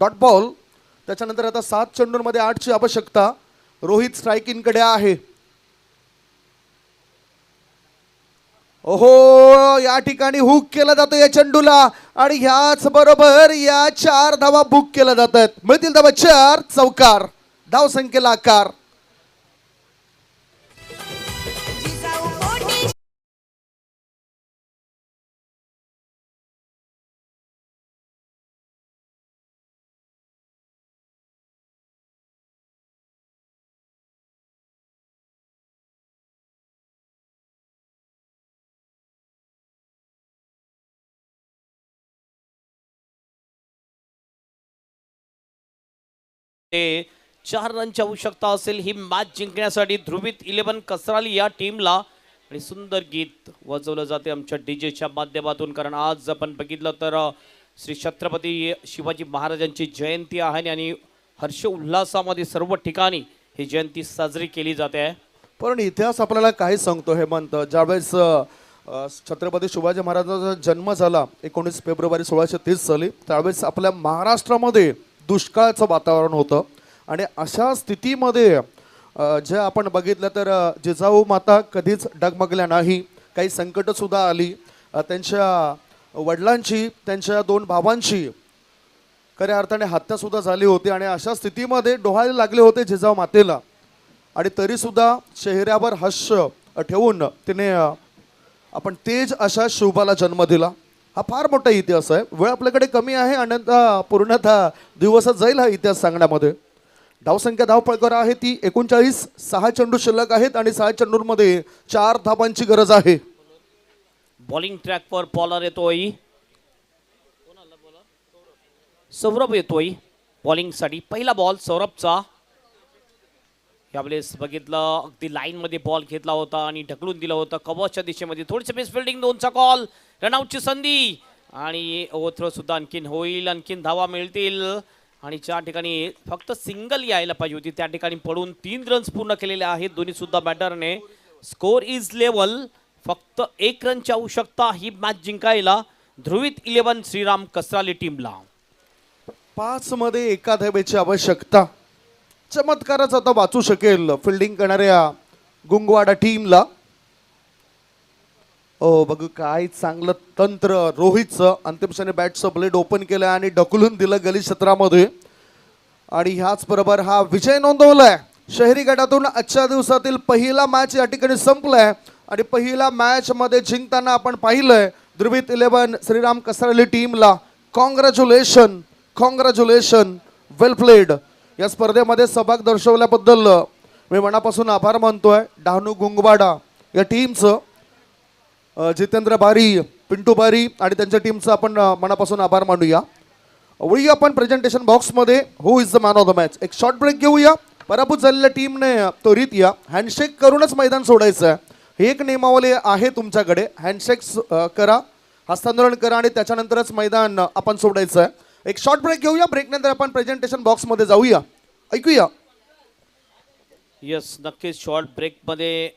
Dot ball. त्याच्यानंतर आता 7 चेंडूंमध्ये 8ची आवश्यकता. रोहित स्ट्रायकिंगकडे आहे. ओहो, या ठिकाणी हुक केला जातो या चेंडूला आणि ह्याच बरोबर या 4 धावा बुक केल्या जात आहेत. मिळतील धावा 4. चौकार. धावसंख्येला आकार. ते 4 रनची आवश्यकता असेल ही मॅच जिंकण्यासाठी ध्रुवीत 11 कसराली या टीमला. आणि सुंदर गीत वाजवलं जाते आमच्या डीजेच्या माध्यमातून कारण आज आपण बघितलं तर श्री छत्रपती शिवाजी महाराजांची जयंती आहे आणि हर्ष उल्हासामध्ये सर्व ठिकाणी ही जयंती साजरी केली जाते आहे. पण इतिहास आपल्याला काय सांगतो हेमंत. ज्यावेळेस छत्रपती शिवाजी महाराजांचा जन्म झाला 19 फेब्रुवारी 1630 साली त्यावेळेस आपल्या महाराष्ट्रामध्ये दुष्काळाचं वातावरण होतं आणि अशा स्थितीमध्ये जे आपण बघितलं तर जिजाऊ माता कधीच डगमगल्या नाही. काही संकटंसुद्धा आली. त्यांच्या वडिलांची त्यांच्या 2 भावांची खऱ्या अर्थाने हत्यासुद्धा झाली होती आणि अशा स्थितीमध्ये डोहाळे लागले होते जिजाऊ मातेला आणि तरीसुद्धा चेहऱ्यावर हास्य ठेवून तिने आपण तेज अशा शिवबाला जन्म दिला. हा फार मोठा इतिहास आहे. वेळ आपल्याकडे कमी आहे आणि पूर्णतः दिवसात जाईल हा इतिहास सांगण्यामध्ये. धावसंख्या धावपळकर आहे ती 39. 6 चेंडू शिल्लक आहेत आणि 6 चेंडूंमध्ये 4 धावांची गरज आहे. बॉलिंग ट्रॅकवर बॉलर येतोय. सौरभ येतोय बॉलिंगसाठी. पहिला बॉल सौरभचा. यावेळेस बघितलं अगदी लाईनमध्ये बॉल घेतला होता आणि ढकलून दिला होता कव्हरच्या दिशेमध्ये. थोडीशी मिस फिल्डिंग. 2चा कॉल. रनआउटची संधी आणि ओव्हरथ्रो सुद्धा आणखीन होईल. आणखीन धावा मिळतील आणि 4 ठिकाणी फक्त सिंगल यायला पाहिजे होती त्या ठिकाणी पडून 3 रन्स पूर्ण केलेले आहेत दोन्ही सुद्धा बॅटरने. Score is level. फक्त 1 रनची आवश्यकता ही मॅच जिंकायला ध्रुवित 11 श्रीराम कसराली टीमला. 5 मध्ये एका धावेची आवश्यकता. चमत्कारच आता वाचू शकेल फिल्डिंग करणाऱ्या गुंगवाडा टीमला. ओ बघू काय चांगलं तंत्र रोहितचं. अंतिम क्षणी बॅटचं ब्लेड ओपन केलं आणि ढकलून दिलं गली क्षेत्रामध्ये आणि ह्याच बरोबर हा विजय नोंदवलाय. शहरी गटातून आजच्या दिवसातील पहिला मॅच या ठिकाणी संपलाय आणि पहिला मॅच मध्ये जिंकताना आपण पाहिलंय ध्रुवित 11 श्रीराम कसराली टीमला. कॉंग्रॅच्युलेशन, कॉंग्रॅच्युलेशन, वेल प्लेड. या स्पर्धेमध्ये सहभाग दर्शवल्याबद्दल मी मनापासून आभार मानतोय डहाणू गुंगवाडा या टीमचं. जितेंद्र बारी, पिंटू बारी आणि त्यांच्या टीमचं आपण मनापासून आभार मानूया. वळूया आपण प्रेझेंटेशन बॉक्समध्ये who is the man of the match. एक शॉर्ट ब्रेक घेऊया. पराभूत झालेल्या टीमने त्वरित या हँडशेक करूनच मैदान सोडायचं आहे. ही एक नियमावली आहे तुमच्याकडे. हँडशेक करा, हस्तांदोलन करा आणि त्याच्यानंतरच मैदान आपण सोडायचं आहे. एक शॉर्ट ब्रेक घेऊया. ब्रेकनंतर आपण प्रेझेंटेशन बॉक्समध्ये जाऊया. ऐकूया. यस, नक्कीच शॉर्ट ब्रेकमध्ये